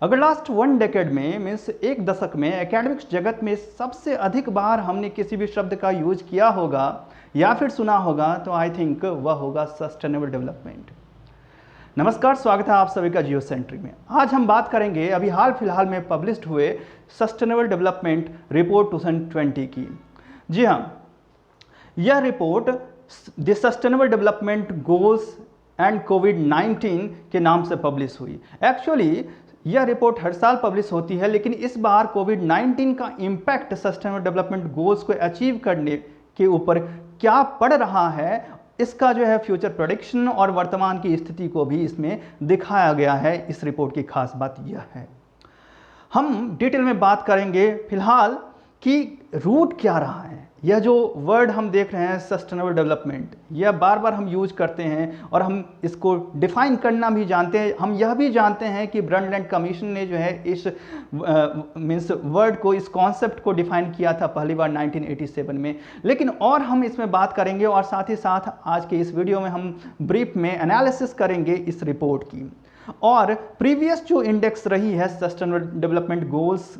अगर last 1 decade में means एक दशक में एकेडमिक्स जगत में सबसे अधिक बार हमने किसी भी शब्द का यूज किया होगा या फिर सुना होगा तो आई थिंक वह होगा सस्टेनेबल डेवलपमेंट। नमस्कार, स्वागत है आप सभी का जियो सेंट्री में। आज हम बात करेंगे अभी हाल फिलहाल में पब्लिश्ड हुए सस्टेनेबल डेवलपमेंट रिपोर्ट 2020 की। जी हाँ, यह report the sustainable development goals and कोविड-19 के नाम से पब्लिश हुई। एक्चुअली यह रिपोर्ट हर साल पब्लिश होती है, लेकिन इस बार कोविड-19 का इम्पैक्ट सस्टेनेबल डेवलपमेंट गोल्स को अचीव करने के ऊपर क्या पड़ रहा है, इसका जो है फ्यूचर प्रेडिक्शन और वर्तमान की स्थिति को भी इसमें दिखाया गया है। इस रिपोर्ट की खास बात यह है, हम डिटेल में बात करेंगे फिलहाल कि रूट क्या रहा है। यह जो वर्ड हम देख रहे हैं सस्टेनेबल डेवलपमेंट, यह बार बार हम यूज करते हैं और हम इसको डिफाइन करना भी जानते हैं। हम यह भी जानते हैं कि ब्रंडलैंड कमीशन ने जो है इस मीन्स वर्ड को, इस कॉन्सेप्ट को डिफाइन किया था पहली बार 1987 में। लेकिन और हम इसमें बात करेंगे और साथ ही साथ आज के इस वीडियो में हम ब्रीफ में एनालिसिस करेंगे इस रिपोर्ट की। और प्रीवियस जो इंडेक्स रही है सस्टेनेबल डेवलपमेंट गोल्स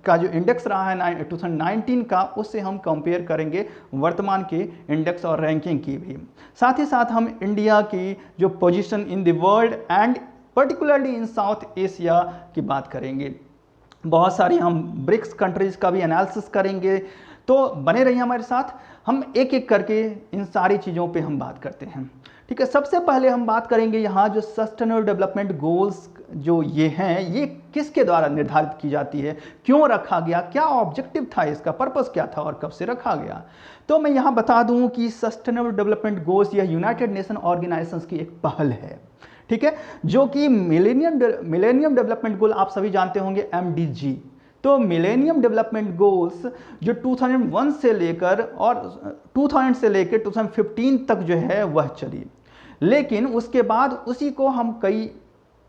का जो इंडेक्स रहा है 2019 का, उससे हम कंपेयर करेंगे वर्तमान के इंडेक्स और रैंकिंग की भी। साथ ही साथ हम इंडिया की जो position in the world and particularly in south Asia की बात करेंगे। बहुत सारी हम ब्रिक्स कंट्रीज का भी एनालिसिस करेंगे, तो बने रहिए हमारे साथ। हम एक एक करके इन सारी चीज़ों पे हम बात करते हैं, ठीक है। सबसे पहले हम बात करेंगे यहाँ जो सस्टेनेबल डेवलपमेंट गोल्स जो ये हैं, ये किसके द्वारा निर्धारित की जाती है, क्यों रखा गया, क्या ऑब्जेक्टिव था, इसका पर्पस क्या था और कब से रखा गया। तो मैं यहाँ बता दूँ कि सस्टेनेबल डेवलपमेंट गोल्स यह यूनाइटेड नेशन ऑर्गेनाइजेशंस की एक पहल है, ठीक है, जो कि मिलेनियम डेवलपमेंट गोल आप सभी जानते होंगे, MDG। तो मिलेनियम डेवलपमेंट गोल्स जो 2001 से लेकर और 2000 से लेकर 2015 तक जो है वह चली, लेकिन उसके बाद उसी को हम कई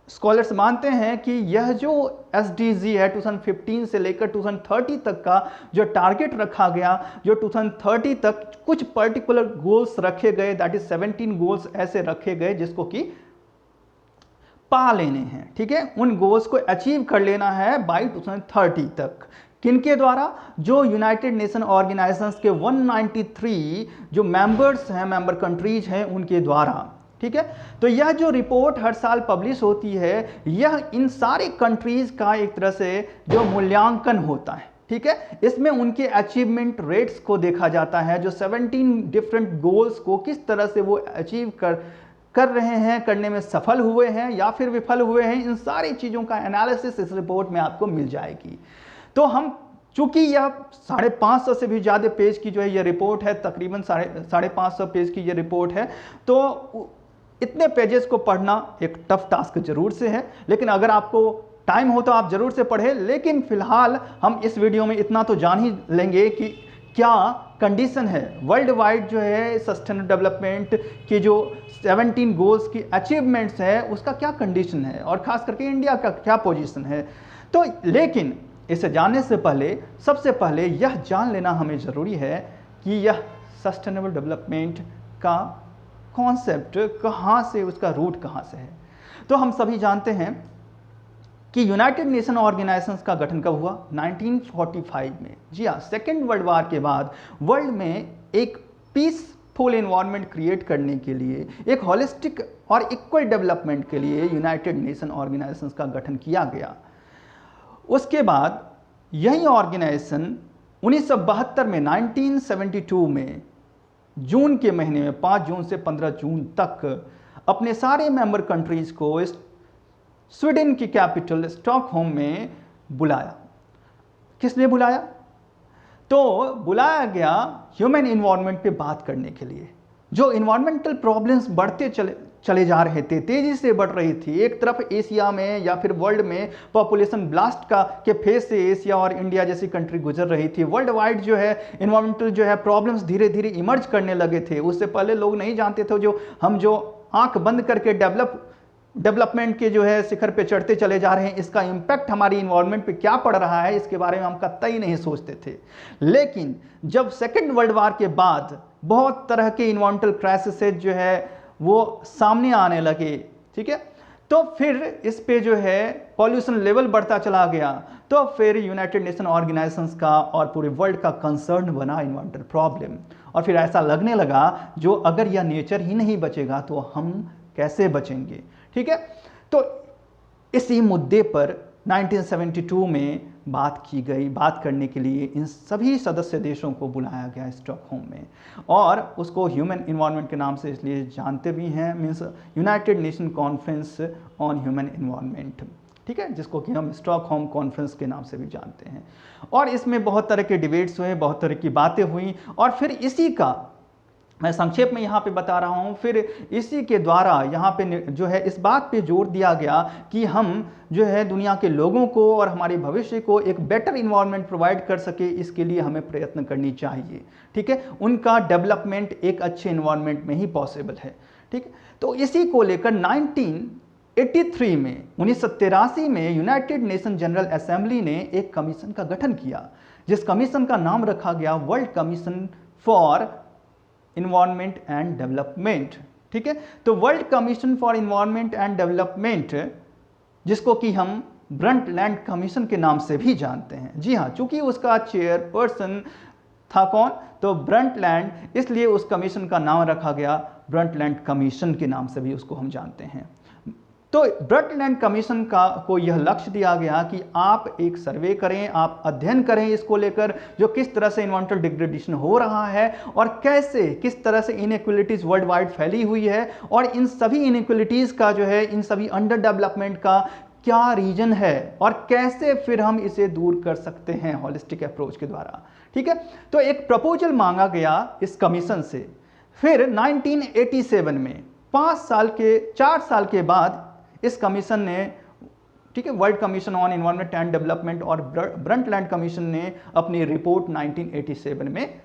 स्कॉलर्स मानते हैं कि यह जो SDG है 2015 से लेकर 2030 तक का जो टारगेट रखा गया, जो 2030 तक कुछ पर्टिकुलर गोल्स रखे गए, दैट इज 17 गोल्स ऐसे रखे गए जिसको कि पा लेने हैं, ठीक है। उन गोल्स को अचीव कर लेना है बाय 2030 तक। किनके द्वारा? जो यूनाइटेड नेशन ऑर्गेनाइजेशंस के 193 जो मेंबर्स हैं, मेंबर कंट्रीज हैं, उनके द्वारा, ठीक है। तो यह जो रिपोर्ट हर साल पब्लिश होती है, यह इन सारे कंट्रीज का एक तरह से जो मूल्यांकन होता है, ठीक है। इसमें उनके अचीवमेंट रेट्स को देखा जाता है, जो 17 डिफरेंट गोल्स को किस तरह से वो अचीव कर रहे हैं, करने में सफल हुए हैं या फिर विफल हुए हैं। इन सारी चीज़ों का एनालिसिस इस रिपोर्ट में आपको मिल जाएगी। तो हम, चूंकि यह 550 से भी ज़्यादा पेज की जो है यह रिपोर्ट है, तकरीबन 550 पेज की यह रिपोर्ट है, तो इतने पेजेस को पढ़ना एक टफ टास्क जरूर से है, लेकिन अगर आपको टाइम हो तो आप जरूर से पढ़ें। लेकिन फिलहाल हम इस वीडियो में इतना तो जान ही लेंगे कि क्या कंडीशन है वर्ल्ड वाइड जो है सस्टेनेबल डेवलपमेंट की जो 17 गोल्स की अचीवमेंट्स है, उसका क्या कंडीशन है और खास करके इंडिया का क्या पोजीशन है। तो लेकिन इसे जानने से पहले सबसे पहले यह जान लेना हमें ज़रूरी है कि यह सस्टेनेबल डेवलपमेंट का कॉन्सेप्ट कहाँ से, उसका रूट कहाँ से है। तो हम सभी जानते हैं कि यूनाइटेड नेशन ऑर्गेनाइजेशंस का गठन कब हुआ? 1945 में। जी हाँ, सेकेंड वर्ल्ड वार के बाद वर्ल्ड में एक पीसफुल एनवायरनमेंट क्रिएट करने के लिए, एक होलिस्टिक और इक्वल डेवलपमेंट के लिए यूनाइटेड नेशन ऑर्गेनाइजेशंस का गठन किया गया। उसके बाद यही ऑर्गेनाइजेशन 1972 में 1972 में जून के महीने में 5 जून से 15 जून तक अपने सारे मेंबर कंट्रीज को स्वीडन की कैपिटल स्टॉकहोम में बुलाया। किसने बुलाया? तो बुलाया गया ह्यूमन इन्वायरमेंट पे बात करने के लिए। जो इन्वायरमेंटल प्रॉब्लम्स बढ़ते चले जा रहे थे, तेजी से बढ़ रही थी। एक तरफ एशिया में या फिर वर्ल्ड में पॉपुलेशन ब्लास्ट के फेज से एशिया और इंडिया जैसी कंट्री गुजर रही थी। वर्ल्ड वाइड जो है इन्वायरमेंटल जो है प्रॉब्लम्स धीरे धीरे इमर्ज करने लगे थे। उससे पहले लोग नहीं जानते थे। जो आंख बंद करके डेवलपमेंट के जो है शिखर पे चढ़ते चले जा रहे हैं, इसका इम्पैक्ट हमारी इन्वायरमेंट पे क्या पड़ रहा है, इसके बारे में हम कतई नहीं सोचते थे। लेकिन जब सेकेंड वर्ल्ड वार के बाद बहुत तरह के इन्वायरमेंटल क्राइसिस जो है वो सामने आने लगे, ठीक है, तो फिर इस पे जो है पॉल्यूशन लेवल बढ़ता चला गया, तो फिर यूनाइटेड नेशन ऑर्गेनाइजेशंस का और पूरे वर्ल्ड का कंसर्न बना इन्वायरमेंटल प्रॉब्लम। और फिर ऐसा लगने लगा जो अगर यह नेचर ही नहीं बचेगा तो हम कैसे बचेंगे। ठीक है, तो इसी मुद्दे पर 1972 में बात की गई। बात करने के लिए इन सभी सदस्य देशों को बुलाया गया स्टॉकहोम में, और उसको ह्यूमन इन्वायरमेंट के नाम से इसलिए जानते भी हैं, means United nation conference on human environment. ठीक है, जिसको कि हम स्टॉकहोम कॉन्फ्रेंस के नाम से भी जानते हैं। और इसमें बहुत तरह के डिबेट्स हुए, बहुत तरह की बातें हुई, और फिर इसी का मैं संक्षेप में यहाँ पे बता रहा हूँ। फिर इसी के द्वारा यहाँ पे जो है इस बात पे जोर दिया गया कि हम जो है दुनिया के लोगों को और हमारे भविष्य को एक बेटर इन्वायरमेंट प्रोवाइड कर सके, इसके लिए हमें प्रयत्न करनी चाहिए। ठीक है, उनका डेवलपमेंट एक अच्छे इन्वायरमेंट में ही पॉसिबल है। ठीक है, तो इसी को लेकर 1983 में 1983 में यूनाइटेड नेशन जनरल असेंबली ने एक कमीशन का गठन किया, जिस कमीशन का नाम रखा गया world commission for environment and development. ठीक है, तो world commission for environment and development, जिसको कि हम ब्रंटलैंड कमीशन के नाम से भी जानते हैं। जी हाँ, चूंकि उसका चेयरपर्सन था कौन, तो ब्रंटलैंड, इसलिए उस कमीशन का नाम रखा गया ब्रंटलैंड कमीशन के नाम से भी उसको हम जानते हैं। तो ब्रंटलैंड कमीशन को यह लक्ष्य दिया गया कि आप एक सर्वे करें, आप अध्ययन करें इसको लेकर, जो किस तरह से इन्वायरमेंटल डिग्रेडेशन हो रहा है और कैसे किस तरह से इनइक्वलिटीज वर्ल्ड वाइड फैली हुई है, और इन सभी इनइक्वलिटीज का जो है, इन सभी अंडर डेवलपमेंट का क्या रीजन है, और कैसे फिर हम इसे दूर कर सकते हैं हॉलिस्टिक अप्रोच के द्वारा। ठीक है, तो एक प्रपोजल मांगा गया इस कमीशन से। फिर 1987 में 4 साल के बाद इस कमीशन ने, ठीक है, world commission on environment and development और ब्रंटलैंड कमीशन ने अपनी रिपोर्ट 1987 में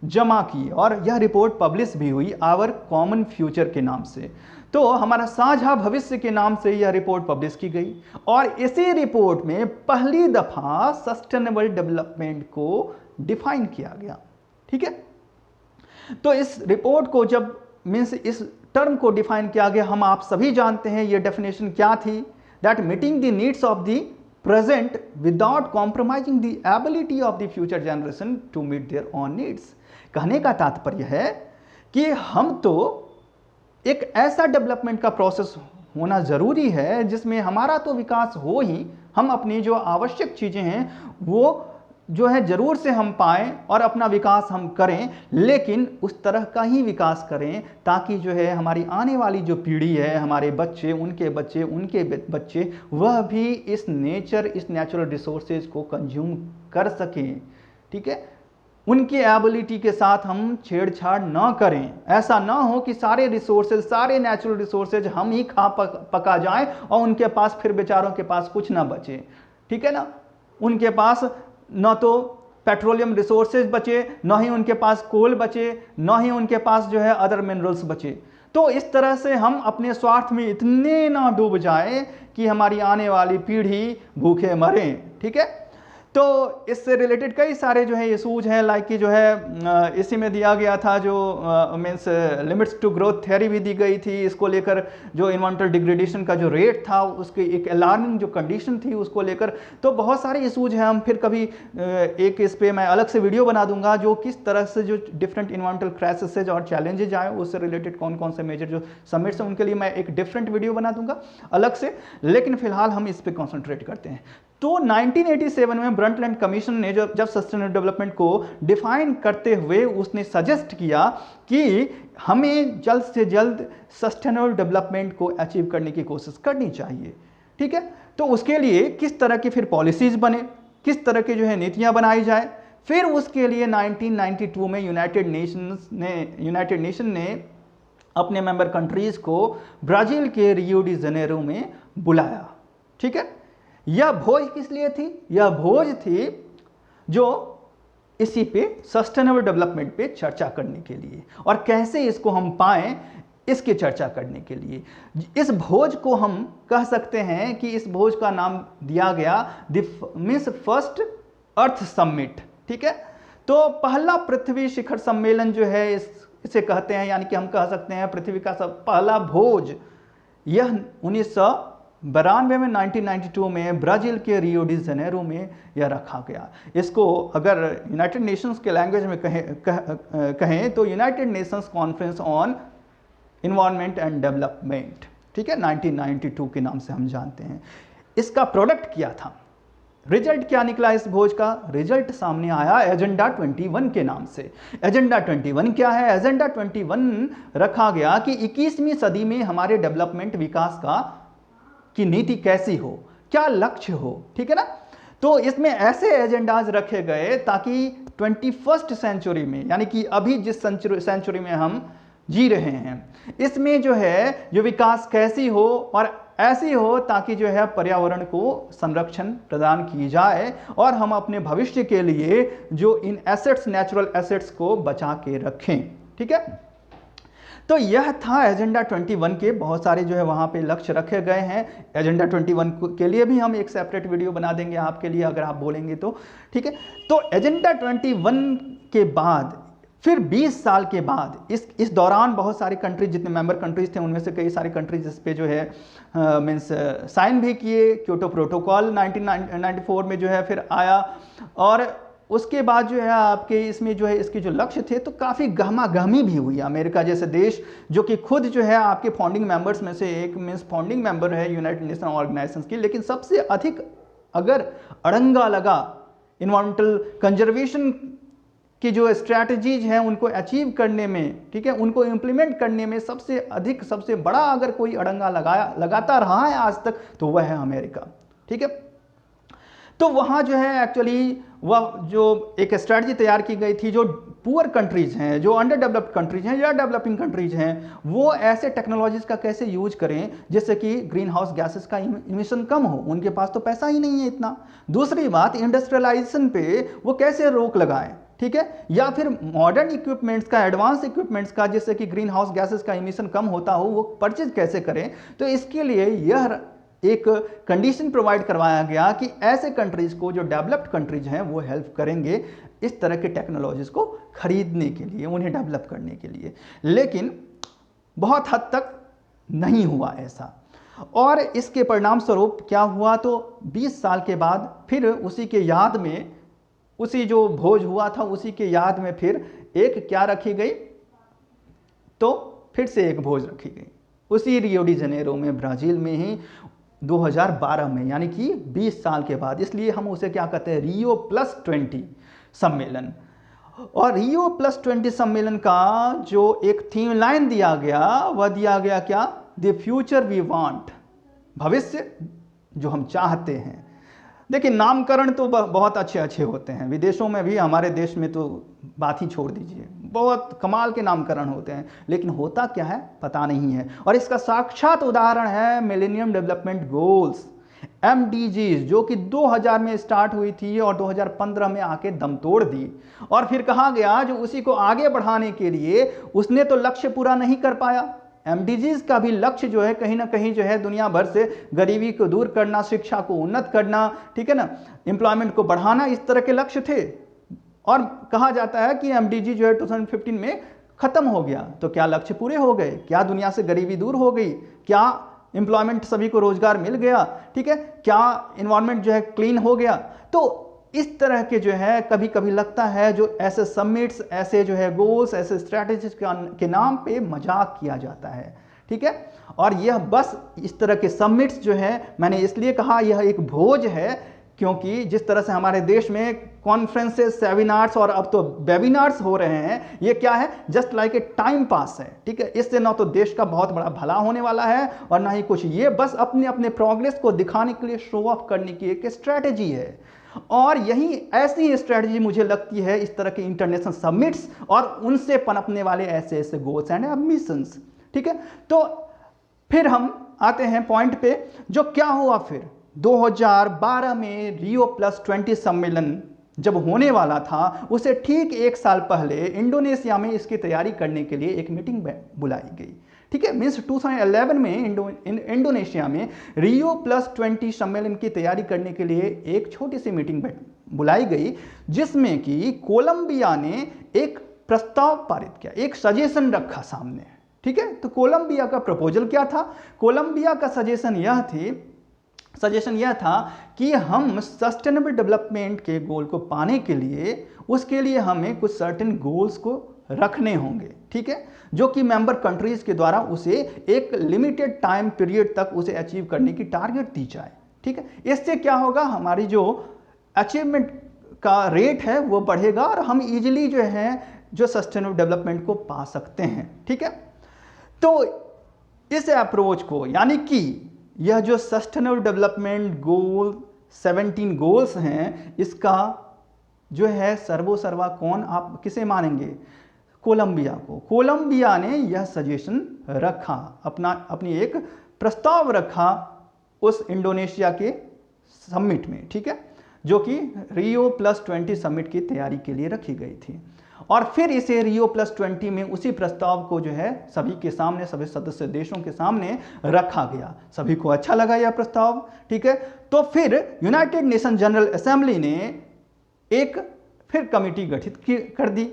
जमा की, और यह रिपोर्ट पब्लिश भी हुई आवर कॉमन फ्यूचर के नाम से। तो हमारा साझा भविष्य के नाम से यह रिपोर्ट पब्लिश की गई, और इसी रिपोर्ट में पहली दफा सस्टेनेबल डेवलपमेंट को डिफाइन किया गया। ठीक है, तो इस रिपोर्ट को जब मीन्स इस टर्म को डिफाइन किया गया, हम आप सभी जानते हैं ये डेफिनेशन क्या थी, that meeting the needs of the present without compromising the ability of the future generation to meet their own needs. कहने का तात्पर्य है कि हम तो एक ऐसा डेवलपमेंट का प्रोसेस होना जरूरी है जिसमें हमारा तो विकास हो ही, हम अपनी जो आवश्यक चीजें हैं वो जो है जरूर से हम पाएं और अपना विकास हम करें, लेकिन उस तरह का ही विकास करें ताकि जो है हमारी आने वाली जो पीढ़ी है, हमारे बच्चे, उनके बच्चे, वह भी इस नेचुरल रिसोर्सेज को कंज्यूम कर सकें। ठीक है, उनकी एबिलिटी के साथ हम छेड़छाड़ ना करें। ऐसा ना हो कि सारे रिसोर्सेज, सारे नेचुरल रिसोर्सेज हम ही खा पका जाएं और उनके पास फिर बेचारों के पास कुछ ना बचे। ठीक है ना, उनके पास न तो पेट्रोलियम रिसोर्सेज बचे, न ही उनके पास कोल बचे, न ही उनके पास जो है अदर मिनरल्स बचे। तो इस तरह से हम अपने स्वार्थ में इतने ना डूब जाएं कि हमारी आने वाली पीढ़ी भूखे मरे। ठीक है, तो इससे रिलेटेड कई सारे जो है इशूज हैं, लाइक कि जो है इसी में दिया गया था जो means limits to growth theory भी दी गई थी। इसको लेकर जो इन्वायरमेंटल डिग्रेडेशन का जो रेट था, उसकी एक अलार्मिंग जो कंडीशन थी उसको लेकर, तो बहुत सारे इशूज हैं। हम फिर कभी एक इस पे मैं अलग से वीडियो बना दूंगा जो किस तरह से जो डिफरेंट इन्वायरमेंटल क्राइसिस और चैलेंजेज आए उससे रिलेटेड कौन कौन से मेजर जो समिट्स हैं उनके लिए मैं एक डिफरेंट वीडियो बना दूंगा अलग से, लेकिन फिलहाल हम इस पर कॉन्सेंट्रेट करते हैं। तो 1987 में ब्रंटलैंड कमीशन ने जब सस्टेनेबल डेवलपमेंट को डिफाइन करते हुए उसने सजेस्ट किया कि हमें जल्द से जल्द सस्टेनेबल डेवलपमेंट को अचीव करने की कोशिश करनी चाहिए। ठीक है, तो उसके लिए किस तरह की फिर पॉलिसीज बने, किस तरह की जो है नीतियां बनाई जाए। फिर उसके लिए 1992 में यूनाइटेड नेशन ने अपने मेंबर कंट्रीज को ब्राजील के रियो डी जेनेरो में बुलाया। ठीक है, यह भोज किस लिए थी? यह भोज थी जो इसी पे सस्टेनेबल डेवलपमेंट पे चर्चा करने के लिए और कैसे इसको हम पाएं इसकी चर्चा करने के लिए। इस भोज को हम कह सकते हैं कि इस भोज का नाम दिया गया मीन्स फर्स्ट अर्थ समिट। ठीक है, तो पहला पृथ्वी शिखर सम्मेलन जो है इसे कहते हैं, यानी कि हम कह सकते हैं पृथ्वी का पहला भोज यह 1992 में 1992 में ब्राज़ील के रियो डी जेनेरो में यह रखा गया। इसको अगर यूनाइटेड नेशंस के लैंग्वेज में कहें तो United Nations conference on environment and development, ठीक है, 1992 के नाम से हम जानते हैं। इसका प्रोडक्ट क्या था, रिजल्ट क्या निकला इस भोज का? रिजल्ट सामने आया एजेंडा 21 के नाम से। एजेंडा 21 क्या है? एजेंडा 21 रखा गया कि 21वीं सदी में हमारे डेवलपमेंट विकास की नीति कैसी हो, क्या लक्ष्य हो, ठीक है ना। तो इसमें ऐसे एजेंडाज रखे गए ताकि 21st सेंचुरी में, यानी कि अभी जिस सेंचुरी में हम जी रहे हैं, इसमें जो है जो विकास कैसी हो और ऐसी हो ताकि जो है पर्यावरण को संरक्षण प्रदान की जाए और हम अपने भविष्य के लिए जो इन एसेट्स, नेचुरल एसेट्स को बचा के रखें, ठीक है। तो यह था एजेंडा 21 के बहुत सारे जो है वहाँ पे लक्ष्य रखे गए हैं। एजेंडा 21 के लिए भी हम एक सेपरेट वीडियो बना देंगे आपके लिए अगर आप बोलेंगे तो, ठीक है। तो एजेंडा 21 के बाद फिर 20 साल के बाद इस दौरान बहुत सारी कंट्रीज, जितने मेंबर कंट्रीज थे उनमें से कई सारी कंट्रीज इस पे जो है मीन्स साइन भी किए। क्योटो प्रोटोकॉल 1994 में जो है फिर आया और उसके बाद जो है आपके इसमें जो है इसके जो लक्ष्य थे तो काफ़ी गहमा-गहमी भी हुई। अमेरिका जैसे देश जो कि खुद जो है आपके फाउंडिंग मेंबर्स में से एक मीन्स फाउंडिंग मेंबर है यूनाइटेड नेशन ऑर्गेनाइजेशन की, लेकिन सबसे अधिक अगर अड़ंगा लगा इन्वायरमेंटल कंजर्वेशन की जो स्ट्रैटेजीज हैं उनको अचीव करने में, ठीक है, उनको इम्प्लीमेंट करने में सबसे अधिक, सबसे बड़ा अगर कोई अड़ंगा लगाता रहा है आज तक तो वह है अमेरिका, ठीक है। तो वहाँ जो है एक्चुअली वह जो एक स्ट्रैटेजी तैयार की गई थी, जो पुअर कंट्रीज हैं, जो अंडर डेवलप्ड कंट्रीज हैं या डेवलपिंग कंट्रीज हैं, वो ऐसे टेक्नोलॉजीज का कैसे यूज करें जिससे कि ग्रीन हाउस गैसेस का इमिशन कम हो। उनके पास तो पैसा ही नहीं है इतना। दूसरी बात, इंडस्ट्रियलाइजेशन पे वो कैसे रोक लगाएं, ठीक है, या फिर मॉडर्न इक्विपमेंट्स का, एडवांस इक्विपमेंट्स का, जिससे कि ग्रीन हाउस गैसेस का इमिशन कम होता हो, वो परचेज कैसे करें। तो इसके लिए यह एक कंडीशन प्रोवाइड करवाया गया कि ऐसे कंट्रीज को, जो डेवलप्ड कंट्रीज हैं, वो हेल्प करेंगे इस तरह के टेक्नोलॉजीज को खरीदने के लिए, उन्हें डेवलप करने के लिए। लेकिन बहुत हद तक नहीं हुआ ऐसा और इसके परिणाम स्वरूप क्या हुआ, तो 20 साल के बाद फिर उसी के याद में, उसी जो भोज हुआ था उसी के याद में फिर एक क्या रखी गई, तो फिर से एक भोज रखी गई उसी रियो डी जेनेरो में, ब्राज़ील में ही 2012 में, यानी कि 20 साल के बाद। इसलिए हम उसे क्या कहते हैं, रियो प्लस 20 सम्मेलन। और रियो प्लस 20 सम्मेलन का जो एक थीम लाइन दिया गया, वह दिया गया क्या, द फ्यूचर वी वांट, भविष्य जो हम चाहते हैं। देखिए, नामकरण तो बहुत अच्छे अच्छे होते हैं, विदेशों में भी, हमारे देश में तो बात ही छोड़ दीजिए, बहुत कमाल के नामकरण होते हैं, लेकिन होता क्या है पता नहीं है। और इसका साक्षात उदाहरण है मिलेनियम डेवलपमेंट गोल्स, MDGs, जो कि 2000 में स्टार्ट हुई थी और 2015 में आके दम तोड़ दी। और फिर कहा गया जो उसी को आगे बढ़ाने के लिए उसने तो लक्ष्य पूरा नहीं कर पाया। MDGs का भी लक्ष्य जो है कहीं ना कहीं जो है दुनिया भर से गरीबी को दूर करना, शिक्षा को उन्नत करना, ठीक है ना, एम्प्लॉयमेंट को बढ़ाना, इस तरह के लक्ष्य थे। और कहा जाता है कि MDG जो है 2015 में खत्म हो गया। तो क्या लक्ष्य पूरे हो गए? क्या दुनिया से गरीबी दूर हो गई? क्या एम्प्लॉयमेंट, सभी को रोजगार मिल गया, ठीक है, क्या इन्वायरमेंट जो है क्लीन हो गया? तो इस तरह के जो है कभी कभी लगता है जो ऐसे समिट्स, ऐसे जो है गोल्स, ऐसे स्ट्रैटेजीज के नाम पे मजाक किया जाता है, ठीक है। और यह बस इस तरह के समिट्स जो है, मैंने इसलिए कहा यह एक भोज है क्योंकि जिस तरह से हमारे देश में कॉन्फ्रेंसेस, सेमिनार्स और अब तो वेबिनार्स हो रहे हैं, ये क्या है, just like a time pass है, ठीक है। इससे ना तो देश का बहुत बड़ा भला होने वाला है और ना ही कुछ, ये बस अपने अपने प्रोग्रेस को दिखाने के लिए, शो ऑफ करने की एक स्ट्रैटेजी है। और यही ऐसी स्ट्रैटेजी मुझे लगती है इस तरह के इंटरनेशनल समिट्स और उनसे पनपने वाले ऐसे ऐसे गोल्स एंड एम्बिशंस, ठीक है। तो फिर हम आते हैं पॉइंट पे, जो क्या हुआ फिर 2012 में रियो प्लस 20 सम्मेलन जब होने वाला था, उसे ठीक एक साल पहले इंडोनेशिया में इसकी तैयारी करने के लिए एक मीटिंग बुलाई गई, ठीक है। मीन्स 2011 में इंडोनेशिया में रियो प्लस 20 सम्मेलन की तैयारी करने के लिए एक छोटी सी मीटिंग बुलाई गई, जिसमें कि कोलंबिया ने एक प्रस्ताव पारित किया, एक सजेशन रखा सामने, ठीक है। तो कोलंबिया का प्रपोजल क्या था? कोलंबिया का सजेशन यह था कि हम सस्टेनेबल डेवलपमेंट के गोल को पाने के लिए, उसके लिए हमें कुछ सर्टेन गोल्स को रखने होंगे, ठीक है, जो कि मेंबर कंट्रीज के द्वारा उसे एक लिमिटेड टाइम पीरियड तक उसे अचीव करने की टारगेट दी जाए, ठीक है। इससे क्या होगा, हमारी जो अचीवमेंट का रेट है वो बढ़ेगा और हम इजीली जो है जो सस्टेनेबल डेवलपमेंट को पा सकते हैं, ठीक है। तो इस अप्रोच को, यानी कि यह जो सस्टेनेबल डेवलपमेंट गोल 17 गोल्स हैं, इसका जो है सर्वोसर्वा कौन आप किसे मानेंगे? कोलंबिया को। कोलंबिया ने यह सजेशन रखा, अपनी एक प्रस्ताव रखा उस इंडोनेशिया के समिट में, ठीक है, जो कि Rio+20 समिट की तैयारी के लिए रखी गई थी। और फिर इसे Rio+20 में उसी प्रस्ताव को जो है सभी के सामने, सभी सदस्य देशों के सामने रखा गया। सभी को अच्छा लगा यह प्रस्ताव, ठीक है। तो फिर यूनाइटेड नेशन जनरल असेंबली ने एक फिर कमेटी गठित कर दी,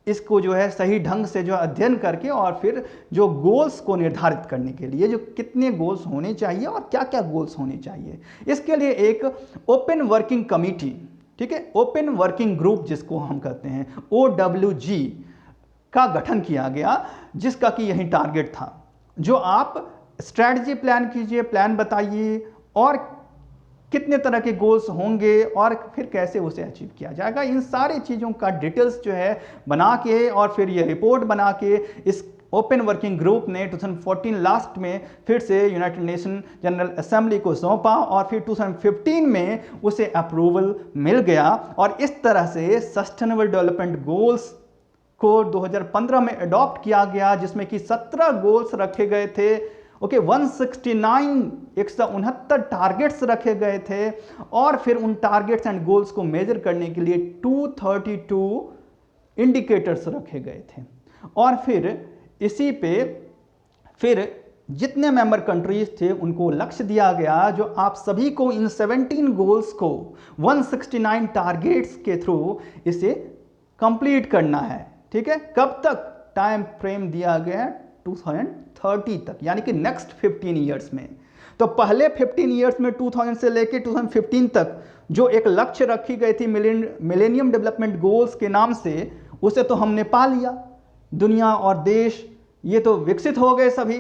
इसको जो है सही ढंग से जो अध्ययन करके और फिर जो गोल्स को निर्धारित करने के लिए, जो कितने गोल्स होने चाहिए और क्या क्या गोल्स होने चाहिए, इसके लिए एक ओपन वर्किंग कमेटी, ठीक है, ओपन वर्किंग ग्रुप जिसको हम कहते हैं OWG का गठन किया गया, जिसका कि यही टारगेट था, जो आप स्ट्रैटेजी प्लान कीजिए, प्लान बताइए और कितने तरह के गोल्स होंगे और फिर कैसे उसे अचीव किया जाएगा, इन सारी चीज़ों का डिटेल्स जो है बना के और फिर ये रिपोर्ट बना के इस ओपन वर्किंग ग्रुप ने 2014 लास्ट में फिर से यूनाइटेड नेशन जनरल असेंबली को सौंपा और फिर 2015 में उसे अप्रूवल मिल गया। और इस तरह से सस्टेनेबल डेवलपमेंट गोल्स को 2015 में अडॉप्ट किया गया, जिसमें कि 17 गोल्स रखे गए थे, ओके, 169 टारगेट्स रखे गए थे और फिर उन टारगेट्स एंड गोल्स को मेजर करने के लिए 232 इंडिकेटर्स रखे गए थे। और फिर इसी पे फिर जितने मेंबर कंट्रीज थे उनको लक्ष्य दिया गया, जो आप सभी को इन 17 गोल्स को 169 टारगेट्स के थ्रू इसे कंप्लीट करना है, ठीक है। कब तक? टाइम फ्रेम दिया गया है 2030 तक, यानी कि नेक्स्ट 15 ईयर्स में। तो पहले 15 ईयर्स में 2000 से लेके 2015 तक जो एक लक्ष्य रखी गई थी मिलेनियम डेवलपमेंट गोल्स के नाम से, उसे तो हमने पा लिया, दुनिया और देश ये तो विकसित हो गए सभी।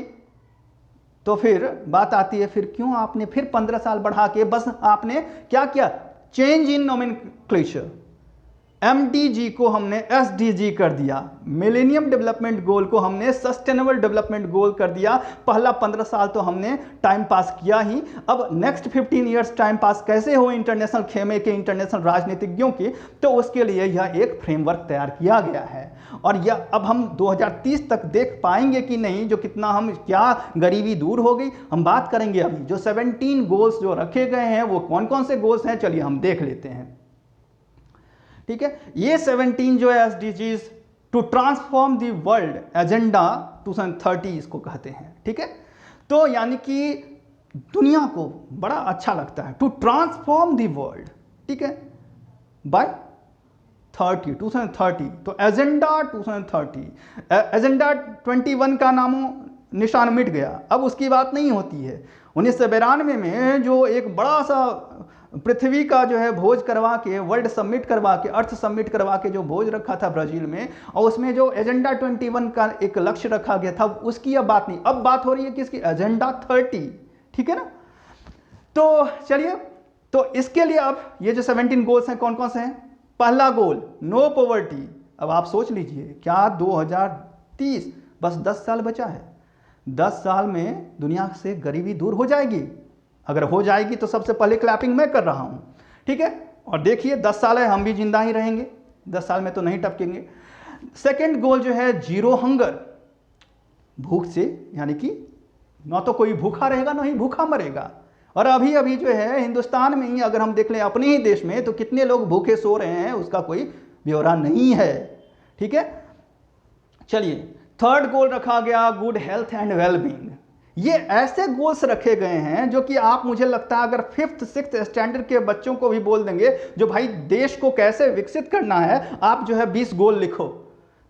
तो फिर बात आती है, फिर क्यों आपने फिर 15 साल बढ़ा के बस आपने क्या किया? चेंज इन नोमेनक्लेचर, MDG को हमने SDG कर दिया, मिलेनियम डेवलपमेंट गोल को हमने सस्टेनेबल डेवलपमेंट गोल कर दिया। पहला 15 साल तो हमने टाइम पास किया ही, अब नेक्स्ट 15 ईयर्स टाइम पास कैसे हो इंटरनेशनल खेमे के, इंटरनेशनल राजनीतिज्ञों की, तो उसके लिए यह एक फ्रेमवर्क तैयार किया गया है। और यह अब हम 2030 तक देख पाएंगे कि नहीं, जो कितना हम क्या गरीबी दूर हो गई, हम बात करेंगे। अभी जो 17 गोल्स जो रखे गए हैं वो कौन कौन से गोल्स हैं, चलिए हम देख लेते हैं, ठीक है। ये 17 जो है SDGs to transform the world agenda 2030 इसको कहते हैं, ठीक है। तो यानी कि दुनिया को बड़ा अच्छा लगता है, टू ट्रांसफॉर्म द वर्ल्ड, ठीक है, बाय 2030। तो एजेंडा 2030, एजेंडा 21 का नामो निशान मिट गया, अब उसकी बात नहीं होती है। 1992 में जो एक बड़ा सा पृथ्वी का जो है भोज करवा के, वर्ल्ड समिट करवा के, अर्थ समिट करवा के जो भोज रखा था ब्राजील में, और उसमें जो एजेंडा 21 का एक लक्ष्य रखा गया था, उसकी अब बात नहीं, अब बात हो रही है किसकी? एजेंडा 30, ठीक है ना। तो चलिए, तो इसके लिए अब ये जो 17 गोल्स हैं कौन कौन से हैं? पहला गोल नो पॉवर्टी। अब आप सोच लीजिए, क्या 2030 बस 10 साल बचा है, 10 साल में दुनिया से गरीबी दूर हो जाएगी? अगर हो जाएगी तो सबसे पहले क्लैपिंग मैं कर रहा हूं, ठीक है। और देखिए 10 साल है, हम भी जिंदा ही रहेंगे, 10 साल में तो नहीं टपकेंगे। सेकंड गोल जो है जीरो हंगर, भूख से, यानी कि ना तो कोई भूखा रहेगा ना ही भूखा मरेगा। और अभी अभी जो है हिंदुस्तान में ही अगर हम देख लें, अपने ही देश में, तो कितने लोग भूखे सो रहे हैं उसका कोई ब्यौरा नहीं है, ठीक है। चलिए, थर्ड गोल रखा गया गुड हेल्थ एंड वेलबींग। ये ऐसे गोल्स रखे गए हैं जो कि आप, मुझे लगता है अगर 5th 6th स्टैंडर्ड के बच्चों को भी बोल देंगे जो भाई देश को कैसे विकसित करना है, आप जो है 20 गोल लिखो,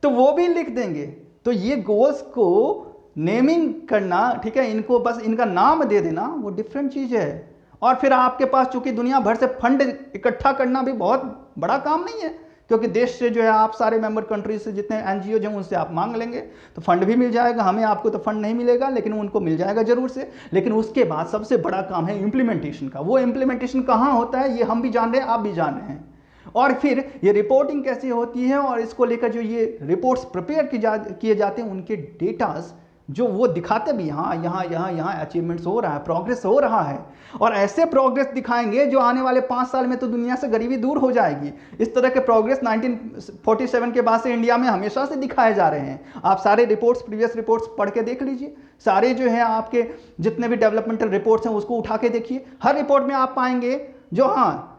तो वो भी लिख देंगे। तो ये गोल्स को नेमिंग करना, ठीक है, इनको बस इनका नाम दे देना वो डिफरेंट चीज़ है। और फिर आपके पास चूंकि दुनिया भर से फंड इकट्ठा करना भी बहुत बड़ा काम नहीं है, क्योंकि देश से जो है आप सारे मेंबर कंट्रीज से जितने एनजीओ हैं उनसे आप मांग लेंगे तो फंड भी मिल जाएगा। हमें आपको तो फंड नहीं मिलेगा लेकिन उनको मिल जाएगा जरूर से। लेकिन उसके बाद सबसे बड़ा काम है इम्प्लीमेंटेशन का। वो इम्प्लीमेंटेशन कहाँ होता है ये हम भी जान रहे हैं, आप भी जान रहे हैं। और फिर ये रिपोर्टिंग कैसे होती है और इसको लेकर जो ये रिपोर्ट्स प्रिपेयर किए जाते हैं उनके डेटास जो वो दिखाते भी हाँ यहाँ यहाँ यहाँ अचीवमेंट्स हो रहा है, प्रोग्रेस हो रहा है। और ऐसे प्रोग्रेस दिखाएंगे जो आने वाले 5 साल में तो दुनिया से गरीबी दूर हो जाएगी। इस तरह के प्रोग्रेस 1947 के बाद से इंडिया में हमेशा से दिखाए जा रहे हैं। आप सारे रिपोर्ट्स, प्रीवियस रिपोर्ट्स पढ़ के देख लीजिए, सारे जो है आपके जितने भी डेवलपमेंटल रिपोर्ट्स हैं उसको उठा के देखिए। हर रिपोर्ट में आप पाएंगे जो हाँ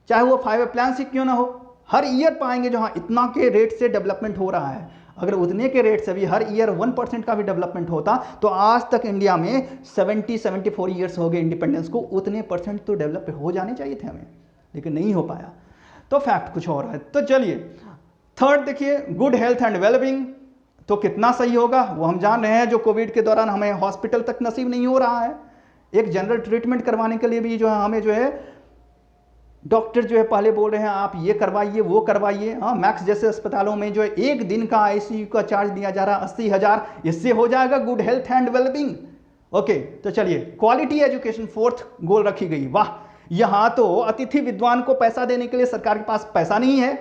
चाहे वो 5 प्लान से क्यों ना हो, हर ईयर पाएंगे जो हाँ इतना के रेट से डेवलपमेंट हो रहा है। अगर उतने के रेट से भी हर ईयर 1% का भी डेवलपमेंट होता तो आज तक इंडिया में 74 ईयर्स हो गए इंडिपेंडेंस को, उतने परसेंट तो डेवलप हो जाने चाहिए थे हमें, लेकिन नहीं हो पाया। तो फैक्ट कुछ और है। तो चलिए थर्ड देखिए, गुड हेल्थ एंड वेलबींग। तो कितना सही होगा वो हम जान रहे हैं। जो कोविड के दौरान हमें हॉस्पिटल तक नसीब नहीं हो रहा है, एक जनरल ट्रीटमेंट करवाने के लिए भी जो है हमें जो है डॉक्टर जो है पहले बोल रहे हैं आप ये करवाइए वो करवाइए। हाँ, मैक्स जैसे अस्पतालों में जो है एक दिन का आईसीयू का चार्ज दिया जा रहा है 80,000, इससे हो जाएगा good health and wellbeing. Okay, तो चलिए क्वालिटी एजुकेशन फोर्थ गोल रखी गई। वाह, यहां तो अतिथि विद्वान को पैसा देने के लिए सरकार के पास पैसा नहीं है।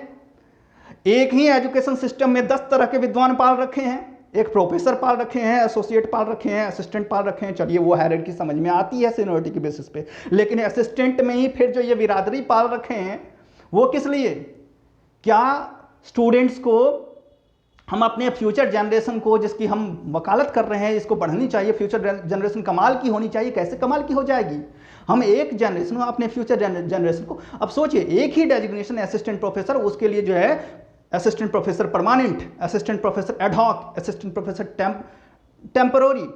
एक ही एजुकेशन सिस्टम में 10 तरह के विद्वान पाल रखे हैं, एक प्रोफेसर पाल रखे हैं, एसोसिएट पाल रखे हैं, असिस्टेंट पाल रखे हैं। चलिए वो हायरार्की समझ में आती है सीनियरिटी के बेसिस पे, लेकिन असिस्टेंट में ही फिर जो ये बिरादरी पाल रखे हैं वो किस लिए? क्या स्टूडेंट्स को हम अपने फ्यूचर जनरेशन को जिसकी हम वकालत कर रहे हैं इसको बढ़नी चाहिए, फ्यूचर जनरेशन कमाल की होनी चाहिए। कैसे कमाल की हो जाएगी? हम एक जनरेशन अपने फ्यूचर जनरेशन को, अब सोचिए एक ही डेजिग्नेशन असिस्टेंट प्रोफेसर, उसके लिए जो है assistant professor permanent, assistant professor ad hoc, assistant professor temporary,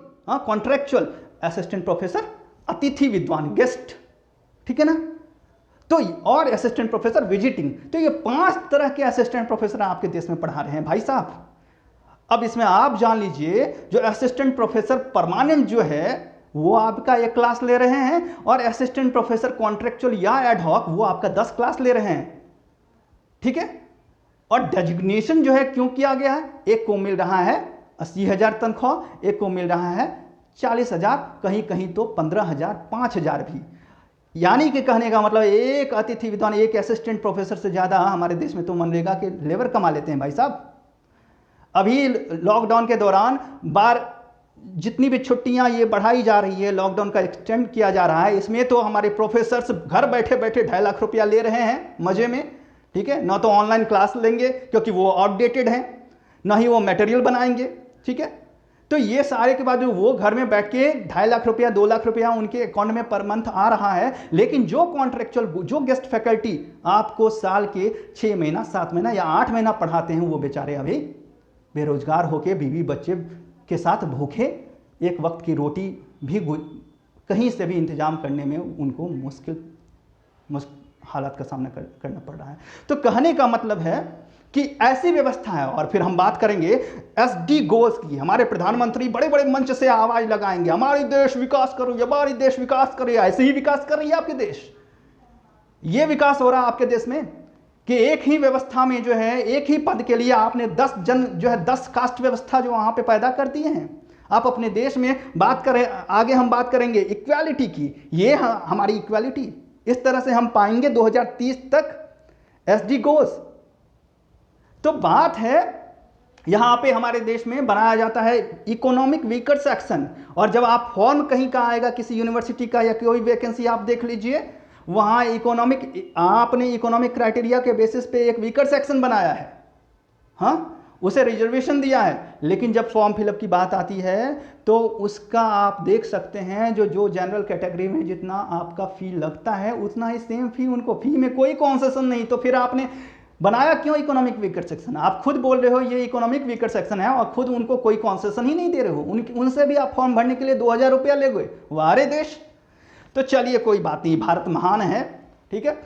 contractual, assistant professor अतिथि विद्वान गेस्ट, ठीक है ना। तो और असिस्टेंट प्रोफेसर विजिटिंग। तो ये 5 तरह के असिस्टेंट प्रोफेसर आपके देश में पढ़ा रहे हैं भाई साहब। अब इसमें आप जान लीजिए जो असिस्टेंट प्रोफेसर परमानेंट जो है वो आपका 1 क्लास ले रहे हैं और असिस्टेंट प्रोफेसर कॉन्ट्रेक्चुअल या एडहॉक वो आपका 10 क्लास ले रहे हैं, ठीक है। और डेजिग्नेशन जो है क्यों किया गया है? एक को मिल रहा है 80,000 तनख्वाह, एक को मिल रहा है 40,000, कहीं कहीं तो 15,000, 5,000 भी। यानी कि कहने का मतलब एक अतिथि विद्वान, एक असिस्टेंट प्रोफेसर से ज़्यादा हमारे देश में तो मनरेगा के लेबर कमा लेते हैं भाई साहब। अभी लॉकडाउन के दौरान जितनी भी छुट्टियां ये बढ़ाई जा रही है, लॉकडाउन का एक्सटेंड किया जा रहा है, इसमें तो हमारे प्रोफेसर्स घर बैठे बैठे 2.5 लाख रुपया ले रहे हैं मजे में, ठीक है ना। तो ऑनलाइन क्लास लेंगे क्योंकि वो आउटडेटेड हैं, ना ही वो मटेरियल बनाएंगे, ठीक है। तो ये सारे के बाद वो घर में बैठ के 2.5 लाख रुपया 2 लाख रुपया उनके अकाउंट में पर मंथ आ रहा है। लेकिन जो कॉन्ट्रेक्चुअल, जो गेस्ट फैकल्टी आपको साल के 6 महीना 7 महीना या 8 महीना पढ़ाते हैं, वो बेचारे अभी बेरोजगार होके बीवी बच्चे के साथ भूखे, एक वक्त की रोटी भी कहीं से भी इंतजाम करने में उनको मुश्किल हालात का सामना करना पड़ रहा है। तो कहने का मतलब है कि ऐसी व्यवस्था है। और फिर हम बात करेंगे एसडी गोल्स की। हमारे प्रधानमंत्री बड़े बड़े मंच से आवाज लगाएंगे, हमारी देश विकास करो, हमारी देश विकास करे। ऐसे ही विकास कर रही है आपके देश। ये विकास हो रहा है आपके देश में कि एक ही व्यवस्था में जो है एक ही पद के लिए आपने 10 कास्ट व्यवस्था जो वहां पे पैदा कर दिए हैं। आप अपने देश में बात करें, आगे हम बात करेंगे इक्वालिटी की। ये हमारी इक्वालिटी इस तरह से हम पाएंगे 2030 तक एसडी गोल्स। तो बात है यहां पे हमारे देश में बनाया जाता है इकोनॉमिक वीकर सेक्शन। और जब आप फॉर्म कहीं का आएगा किसी यूनिवर्सिटी का या कोई वैकेंसी आप देख लीजिए, वहां आपने इकोनॉमिक क्राइटेरिया के बेसिस पे एक वीकर सेक्शन बनाया है, हाँ, उसे रिजर्वेशन दिया है। लेकिन जब फॉर्म फिलअप की बात आती है तो उसका आप देख सकते हैं जो जनरल कैटेगरी में जितना आपका फी लगता है उतना ही सेम फी उनको, फी में कोई कॉन्सेशन नहीं। तो फिर आपने बनाया क्यों इकोनॉमिक वीकर सेक्शन? आप खुद बोल रहे हो ये इकोनॉमिक वीकर सेक्शन है और खुद उनको कोई कॉन्सेशन ही नहीं दे रहे हो। उनसे भी आप फॉर्म भरने के लिए 2,000 रुपया ले गए, वारे देश। तो चलिए कोई बात नहीं, भारत महान है, ठीक है।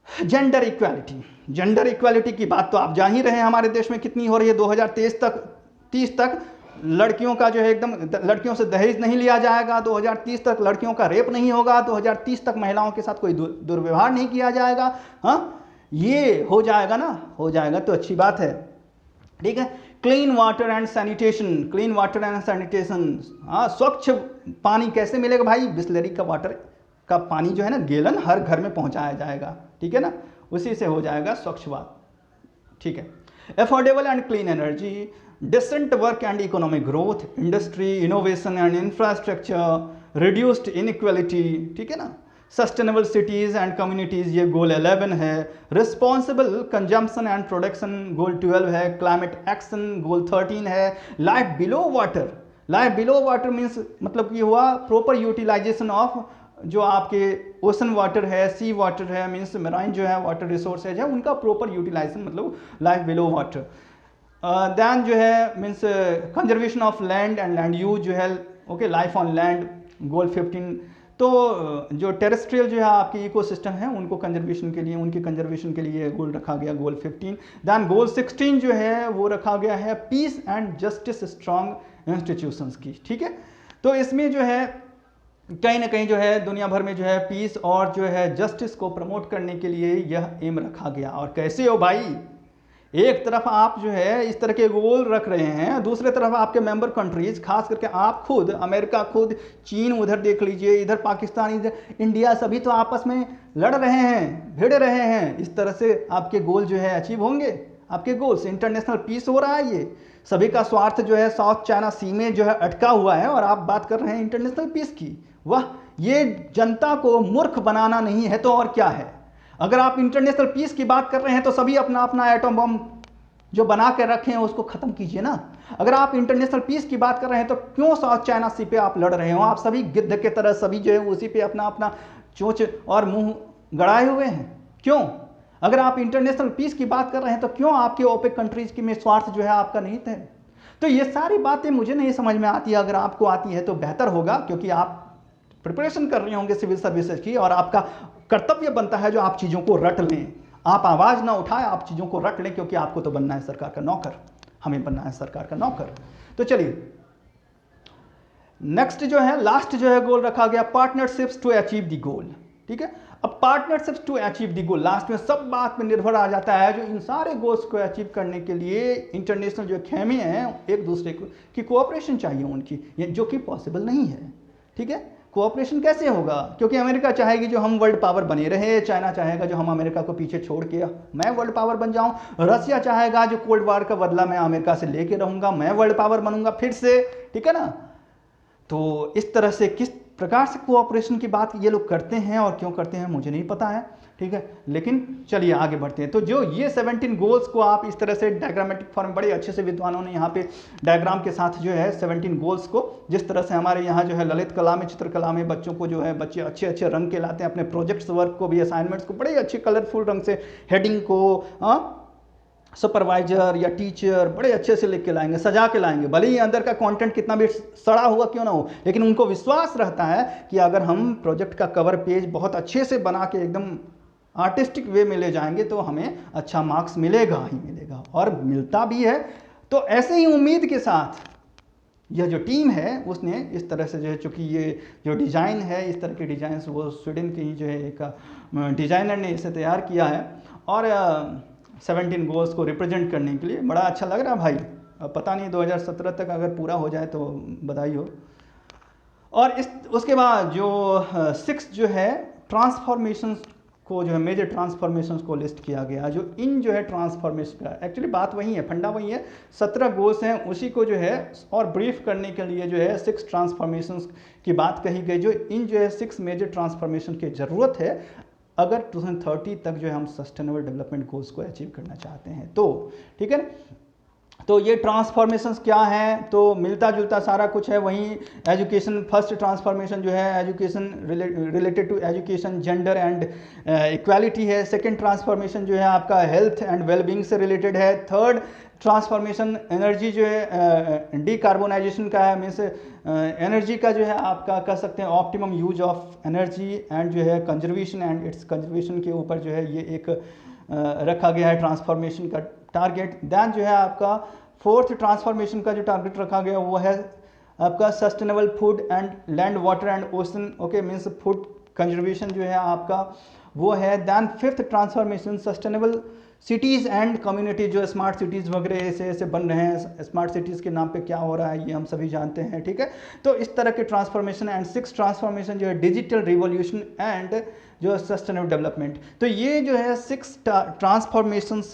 जेंडर इक्वालिटी की बात तो आप जान ही रहे हैं हमारे देश में कितनी हो रही है। 2030 तक लड़कियों का जो है एकदम लड़कियों से दहेज नहीं लिया जाएगा, 2030 तक लड़कियों का रेप नहीं होगा, 2030 तक महिलाओं के साथ कोई दुर्व्यवहार नहीं किया जाएगा। हाँ, ये हो जाएगा ना, हो जाएगा तो अच्छी बात है, ठीक है। Clean water and sanitation, clean water and sanitation, हाँ, स्वच्छ पानी कैसे मिलेगा भाई? बिस्लरी का वाटर का पानी जो है ना, गैलन हर घर में पहुंचाया जाएगा, ठीक है ना, उसी से हो जाएगा स्वच्छ वाटर, ठीक है। Affordable and clean energy, decent work and economic growth, industry, innovation and infrastructure, reduced inequality, ठीक है ना, सस्टेनेबल सिटीज़ एंड कम्युनिटीज़, ये गोल 11 है। रिस्पॉन्सिबल कंजम्पशन एंड प्रोडक्शन, गोल 12 है। क्लाइमेट एक्शन, गोल 13 है। Life below water, life below water means मतलब ये हुआ प्रॉपर यूटिलाइजेशन ऑफ जो आपके ओशन वाटर है, सी वाटर है, मीन्स मेराइन जो है वाटर रिसोर्सेज है, उनका प्रॉपर यूटिलाइजेशन मतलब लाइफ बिलो वाटर। दैन जो है means conservation of land and land use जो है, ओके, लाइफ ऑन लैंड, गोल 15। तो जो टेरेस्ट्रियल जो है आपकी इकोसिस्टम है उनको कंजर्वेशन के लिए, उनके कंजर्वेशन के लिए गोल रखा गया, गोल 15। दैन गोल 16 जो है वो रखा गया है peace and justice strong institutions की, ठीक है। तो इसमें जो है कहीं ना कहीं जो है दुनिया भर में जो है पीस और जो है जस्टिस को प्रमोट करने के लिए यह एम रखा गया। और कैसे हो भाई, एक तरफ आप जो है इस तरह के गोल रख रहे हैं, दूसरे तरफ आपके मेंबर कंट्रीज, खास करके आप खुद, अमेरिका खुद, चीन उधर देख लीजिए, इधर पाकिस्तान, इधर इंडिया, सभी तो आपस में लड़ रहे हैं, भिड़ रहे हैं। इस तरह से आपके गोल जो है अचीव होंगे, आपके गोल्स। इंटरनेशनल पीस हो रहा है, ये सभी का स्वार्थ जो है साउथ चाइना सी में जो है अटका हुआ है, और आप बात कर रहे हैं इंटरनेशनल पीस की। वाह, ये जनता को मूर्ख बनाना नहीं है तो और क्या है। अगर आप इंटरनेशनल पीस की बात कर रहे हैं तो सभी अपना अपना एटम बम जो बना के रखे हैं उसको खत्म कीजिए ना। अगर आप इंटरनेशनल पीस की बात कर रहे हैं तो क्यों साउथ चाइना सी पे आप लड़ रहे हो? आप सभी गिद्ध के तरह सभी जो है उसी पे अपना अपना चोंच और मुंह गड़ाए हुए हैं, क्यों? अगर आप इंटरनेशनल पीस की बात कर रहे हैं तो क्यों आपके ओपेक कंट्रीज की में स्वार्थ जो है आपका निहित है? तो ये सारी बातें मुझे नहीं समझ में आती। अगर आपको आती है तो बेहतर होगा, क्योंकि आप प्रिपरेशन कर रहे होंगे सिविल सर्विसेज की, और आपका कर्तव्य बनता है जो आप चीज़ों को रट लें। आप आवाज़ ना उठाएं, आप चीज़ों को रट लें, क्योंकि आपको तो बनना है सरकार का नौकर, हमें बनना है सरकार का नौकर। तो चलिए नेक्स्ट जो है, लास्ट जो है गोल रखा गया, partnerships to achieve the goal, ठीक है। अब partnerships to achieve the goal, last में सब बात में निर्भर आ जाता है जो इन सारे गोल्स को अचीव करने के लिए इंटरनेशनल जो खेमे हैं एक दूसरे की कोऑपरेशन चाहिए उनकी, जो कि पॉसिबल नहीं है, ठीक है। कोऑपरेशन कैसे होगा? क्योंकि अमेरिका चाहेगी जो हम वर्ल्ड पावर बने रहे, चाइना चाहेगा जो हम अमेरिका को पीछे छोड़ के मैं वर्ल्ड पावर बन जाऊं, रसिया चाहेगा जो कोल्ड वार का बदला मैं अमेरिका से लेके रहूंगा, मैं वर्ल्ड पावर बनूंगा फिर से, ठीक है ना। तो इस तरह से किस प्रकार से कोऑपरेशन की बात ये लोग करते हैं और क्यों करते हैं मुझे नहीं पता है, ठीक है। लेकिन चलिए आगे बढ़ते हैं। तो जो ये 17 गोल्स को आप इस तरह से डायग्रामेटिक फॉर्म, बड़े अच्छे से विद्वानों ने यहाँ पे डायग्राम के साथ जो है 17 गोल्स को, जिस तरह से हमारे यहाँ जो है ललित कला में, चित्रकला में बच्चों को जो है बच्चे अच्छे अच्छे रंग के लाते हैं, अपने प्रोजेक्ट्स वर्क को भी, असाइनमेंट्स को बड़े अच्छे कलरफुल रंग से, हेडिंग को सुपरवाइजर या टीचर बड़े अच्छे से लिख के लाएंगे, सजा के लाएंगे, भले ही अंदर का कंटेंट कितना भी सड़ा हुआ क्यों ना हो, लेकिन उनको विश्वास रहता है कि अगर हम प्रोजेक्ट का कवर पेज बहुत अच्छे से बना के एकदम आर्टिस्टिक वे में ले जाएंगे तो हमें अच्छा मार्क्स मिलेगा ही मिलेगा, और मिलता भी है। तो ऐसे ही उम्मीद के साथ यह जो टीम है उसने इस तरह से जो है, चूँकि ये जो डिज़ाइन है, इस तरह के डिज़ाइन वो स्वीडन के ही जो है एक डिज़ाइनर ने इसे तैयार किया है, और 17 गोल्स को रिप्रेजेंट करने के लिए बड़ा अच्छा लग रहा है भाई। पता नहीं 2017 तक अगर पूरा हो जाए तो बधाई हो। और उसके बाद जो 6 जो है ट्रांसफॉर्मेशंस को जो है, मेजर ट्रांसफॉर्मेशंस को लिस्ट किया गया, जो इन जो है ट्रांसफॉर्मेशन का एक्चुअली बात वही है, फंडा वही है, 17 गोल्स हैं, उसी को जो है और ब्रीफ करने के लिए जो है 6 ट्रांसफॉर्मेशंस की बात कही गई, जो इन जो है 6 मेजर ट्रांसफॉर्मेशन की ज़रूरत है अगर 2030 तक जो है हम सस्टेनेबल डेवलपमेंट गोल्स को अचीव करना चाहते हैं तो, ठीक है। तो ये ट्रांसफॉर्मेशंस क्या हैं? तो मिलता जुलता सारा कुछ है। वहीं एजुकेशन, फर्स्ट ट्रांसफॉर्मेशन जो है education related to education, gender and equality है। सेकंड ट्रांसफॉर्मेशन जो है आपका हेल्थ एंड वेलबींग से रिलेटेड है। थर्ड ट्रांसफॉर्मेशन एनर्जी जो है डीकार्बोनाइजेशन का है, मीन्स एनर्जी का जो है आपका कह सकते हैं optimum use of energy, and जो है कंजर्वेशन एंड इट्स कंजर्वेशन के ऊपर जो है ये एक रखा गया है ट्रांसफॉर्मेशन का टारगेट। दैन जो है आपका फोर्थ ट्रांसफॉर्मेशन का जो टारगेट रखा गया वो है आपका sustainable food and land water and ocean, okay, means food conservation जो है आपका वो है। Then fifth transformation sustainable cities and community, जो स्मार्ट सिटीज़ वगैरह ऐसे ऐसे बन रहे हैं, स्मार्ट सिटीज़ के नाम पे क्या हो रहा है ये हम सभी जानते हैं, ठीक है। तो इस तरह के ट्रांसफॉर्मेशन। एंड सिक्स ट्रांसफॉर्मेशन जो है डिजिटल रिवॉल्यूशन एंड जो सस्टेनेबल डेवलपमेंट। तो ये जो है सिक्स ट्रांसफॉर्मेशंस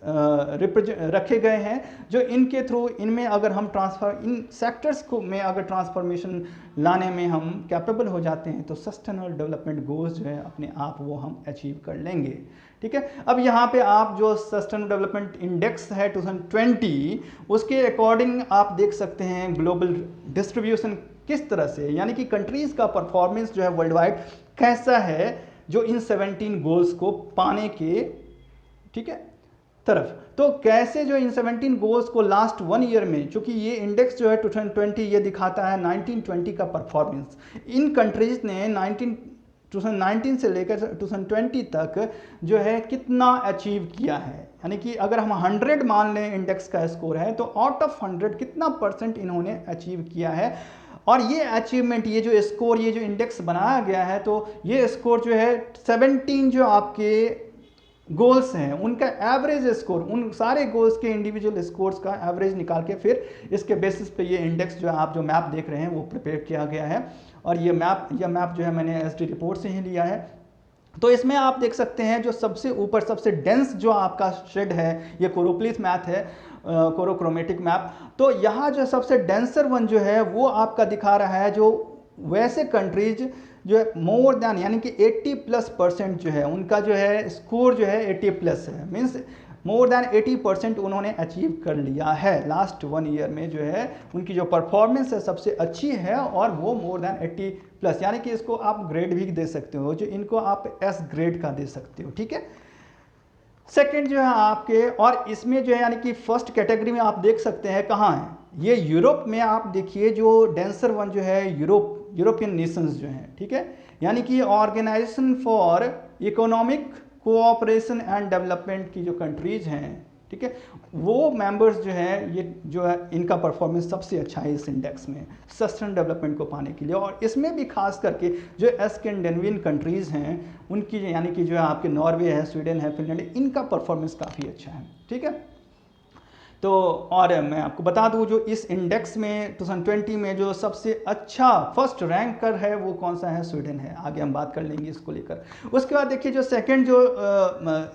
रखे गए हैं, जो इनके थ्रू इनमें अगर हम इन सेक्टर्स को में अगर ट्रांसफॉर्मेशन लाने में हम कैपेबल हो जाते हैं तो सस्टेनेबल डेवलपमेंट गोल्स जो है अपने आप वो हम अचीव कर लेंगे, ठीक है। अब यहाँ पे आप जो सस्टेनेबल डेवलपमेंट इंडेक्स है 2020 उसके अकॉर्डिंग आप देख सकते हैं ग्लोबल डिस्ट्रीब्यूशन किस तरह से, यानी कि कंट्रीज़ का परफॉर्मेंस जो है वर्ल्ड वाइड कैसा है जो इन 17 गोल्स को पाने के, ठीक है, तरफ। तो कैसे जो इन 17 गोल्स को लास्ट 1 ईयर में, चूंकि ये इंडेक्स जो है 2020 ये दिखाता है 1920 का परफॉर्मेंस, इन कंट्रीज ने 2019 से लेकर 2020 तक जो है कितना अचीव किया है। यानी कि अगर हम 100 मान लें इंडेक्स का स्कोर है तो आउट ऑफ 100 कितना % इन्होंने अचीव किया है। और ये अचीवमेंट, ये जो स्कोर, ये जो इंडेक्स बनाया गया है, तो ये स्कोर जो है 17 जो आपके गोल्स हैं उनका एवरेज स्कोर, उन सारे गोल्स के इंडिविजुअल स्कोर्स का एवरेज निकाल के फिर इसके बेसिस पे ये इंडेक्स जो आप जो मैप देख रहे हैं वो प्रिपेयर किया गया है। और ये मैप जो है मैंने एसडी रिपोर्ट से ही लिया है। तो इसमें आप देख सकते हैं जो सबसे ऊपर सबसे डेंस जो आपका शेड है ये कोरोप्लिस मैथ है, कोरोक्रोमेटिक मैप। तो यहाँ जो सबसे डेंसर वन जो है वो आपका दिखा रहा है जो वैसे कंट्रीज जो है मोर देन, यानी कि 80+% जो है उनका जो है स्कोर जो है 80+ है, मीन्स मोर देन 80% उन्होंने अचीव कर लिया है लास्ट 1 ईयर में। जो है उनकी जो परफॉर्मेंस है सबसे अच्छी है और वो मोर देन 80+, यानी कि इसको आप ग्रेड भी दे सकते हो, जो इनको आप एस ग्रेड का दे सकते हो, ठीक है। सेकंड जो है आपके, और इसमें जो है यानी कि फर्स्ट कैटेगरी में आप देख सकते हैं कहाँ है ये, यूरोप में आप देखिए जो डेंसर वन जो है यूरोपियन नेशंस जो हैं, ठीक है, यानी कि organisation for economic cooperation and development की जो कंट्रीज हैं, ठीक है, वो मेंबर्स जो है ये जो है इनका परफॉर्मेंस सबसे अच्छा है इस इंडेक्स में सस्टेनेबल डेवलपमेंट को पाने के लिए। और इसमें भी खास करके जो स्कैंडिनेवियन कंट्रीज़ हैं उनकी, यानी कि जो है आपके नॉर्वे है, स्वीडन है, फिनलैंड, इनका परफॉर्मेंस काफ़ी अच्छा है, ठीक है। तो और मैं आपको बता दूं जो इस इंडेक्स में 2020 में जो सबसे अच्छा फर्स्ट रैंकर है वो कौन सा है, स्वीडन है। आगे हम बात कर लेंगे इसको लेकर। उसके बाद देखिए जो सेकंड जो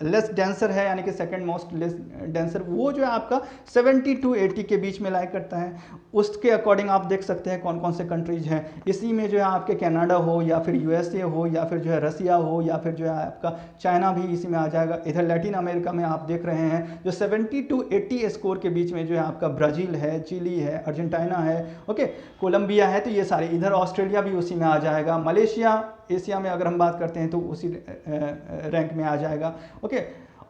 लेस डेंसर है, यानी कि सेकंड मोस्ट लेस डेंसर, वो जो है आपका 70 to 80 के बीच में लाई करता है। उसके अकॉर्डिंग आप देख सकते हैं कौन कौन से कंट्रीज हैं इसी में, जो है आपके कनाडा हो या फिर यूएसए हो या फिर जो है रसिया हो या फिर जो है आपका चाइना भी इसी में आ जाएगा। इधर लैटिन अमेरिका में आप देख रहे हैं जो 70 to 80 स्कोर के बीच में जो है आपका ब्राज़ील है, चिली है, अर्जेंटीना है, ओके, कोलंबिया है, तो ये सारे। इधर ऑस्ट्रेलिया भी उसी में आ जाएगा। मलेशिया एशिया में अगर हम बात करते हैं तो उसी रैंक में आ जाएगा, ओके।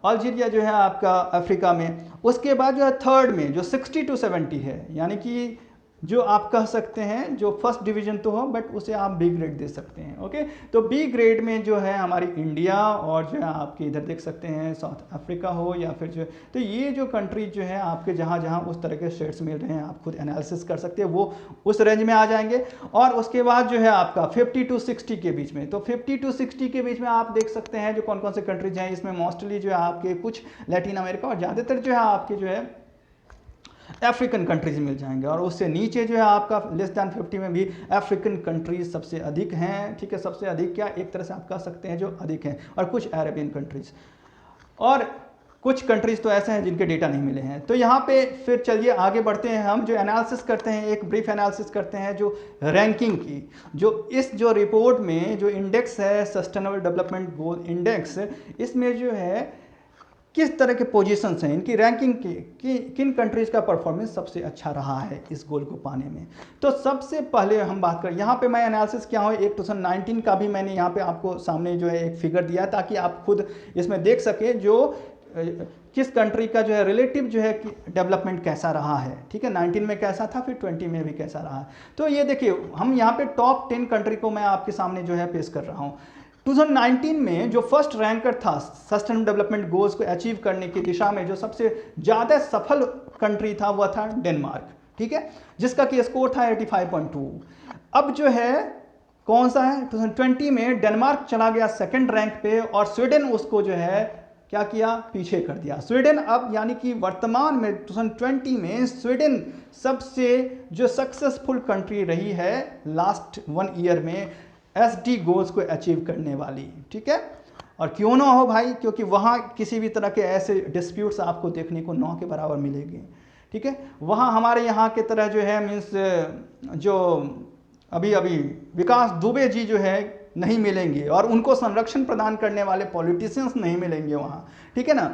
अल्जीरिया जो है आपका अफ्रीका में। उसके बाद जो है थर्ड में जो 60 to 70 है, यानी कि जो आप कह सकते हैं जो फर्स्ट डिवीजन तो हो बट उसे आप बी ग्रेड दे सकते हैं, ओके। तो बी ग्रेड में जो है हमारी इंडिया और जो है आपके इधर देख सकते हैं साउथ अफ्रीका हो या फिर जो, तो ये जो कंट्रीज जो है आपके जहाँ जहाँ उस तरह के शेड्स मिल रहे हैं आप खुद एनालिसिस कर सकते हैं, वो उस रेंज में आ जाएंगे। और उसके बाद जो है आपका 50 to 60 के बीच में, तो 50 to 60 के बीच में आप देख सकते हैं जो कौन कौन से कंट्रीज हैं। इसमें मोस्टली जो है आपके कुछ लैटिन अमेरिका और ज़्यादातर जो है आपके जो है अफ्रीकन कंट्रीज मिल जाएंगे। और उससे नीचे जो है आपका लेस दैन 50 में भी अफ्रीकन कंट्रीज सबसे अधिक हैं, ठीक है। सबसे अधिक क्या, एक तरह से आप कह सकते हैं जो अधिक हैं, और कुछ अरेबियन कंट्रीज, और कुछ कंट्रीज तो ऐसे हैं जिनके डेटा नहीं मिले हैं। तो यहाँ पे फिर चलिए आगे बढ़ते हैं, हम जो एनालिसिस करते हैं, एक ब्रीफ एनालिसिस करते हैं जो रैंकिंग की, जो इस जो रिपोर्ट में जो इंडेक्स है सस्टेनेबल डेवलपमेंट गोल इंडेक्स, इसमें जो है किस तरह के पोजीशंस हैं, इनकी रैंकिंग की किन कंट्रीज़ का परफॉर्मेंस सबसे अच्छा रहा है इस गोल को पाने में। तो सबसे पहले हम बात करें, यहाँ पे मैं एनालिसिस किया हूँ एक 2019 का भी मैंने यहाँ पे आपको सामने जो है एक फिगर दिया है ताकि आप खुद इसमें देख सकें जो किस कंट्री का जो है रिलेटिव जो है डेवलपमेंट कैसा रहा है, ठीक है। 19 में कैसा था, फिर 20 में भी कैसा रहा। तो ये देखिए हम यहाँ पे टॉप 10 कंट्री को मैं आपके सामने जो है पेश कर रहा हूँ। 2019 में जो फर्स्ट रैंकर था सस्टेनेबल डेवलपमेंट गोल्स को अचीव करने की दिशा में, जो सबसे ज़्यादा सफल कंट्री था वह था डेनमार्क, ठीक है, जिसका कि स्कोर था 85.2। अब जो है कौन सा है 2020 में डेनमार्क चला गया सेकंड रैंक पे और स्वीडन उसको जो है क्या किया, पीछे कर दिया। स्वीडन अब यानी कि वर्तमान में 2020 में स्वीडन सबसे जो सक्सेसफुल कंट्री रही है लास्ट 1 ईयर में एसडी गोल्स को अचीव करने वाली, ठीक है। और क्यों ना हो भाई, क्योंकि वहाँ किसी भी तरह के ऐसे डिस्प्यूट्स आपको देखने को 9 के बराबर मिलेंगे, ठीक है। वहाँ हमारे यहाँ के तरह जो है मीन्स जो अभी विकास दुबे जी जो है नहीं मिलेंगे और उनको संरक्षण प्रदान करने वाले पॉलिटिशियंस नहीं मिलेंगे वहाँ, ठीक है ना।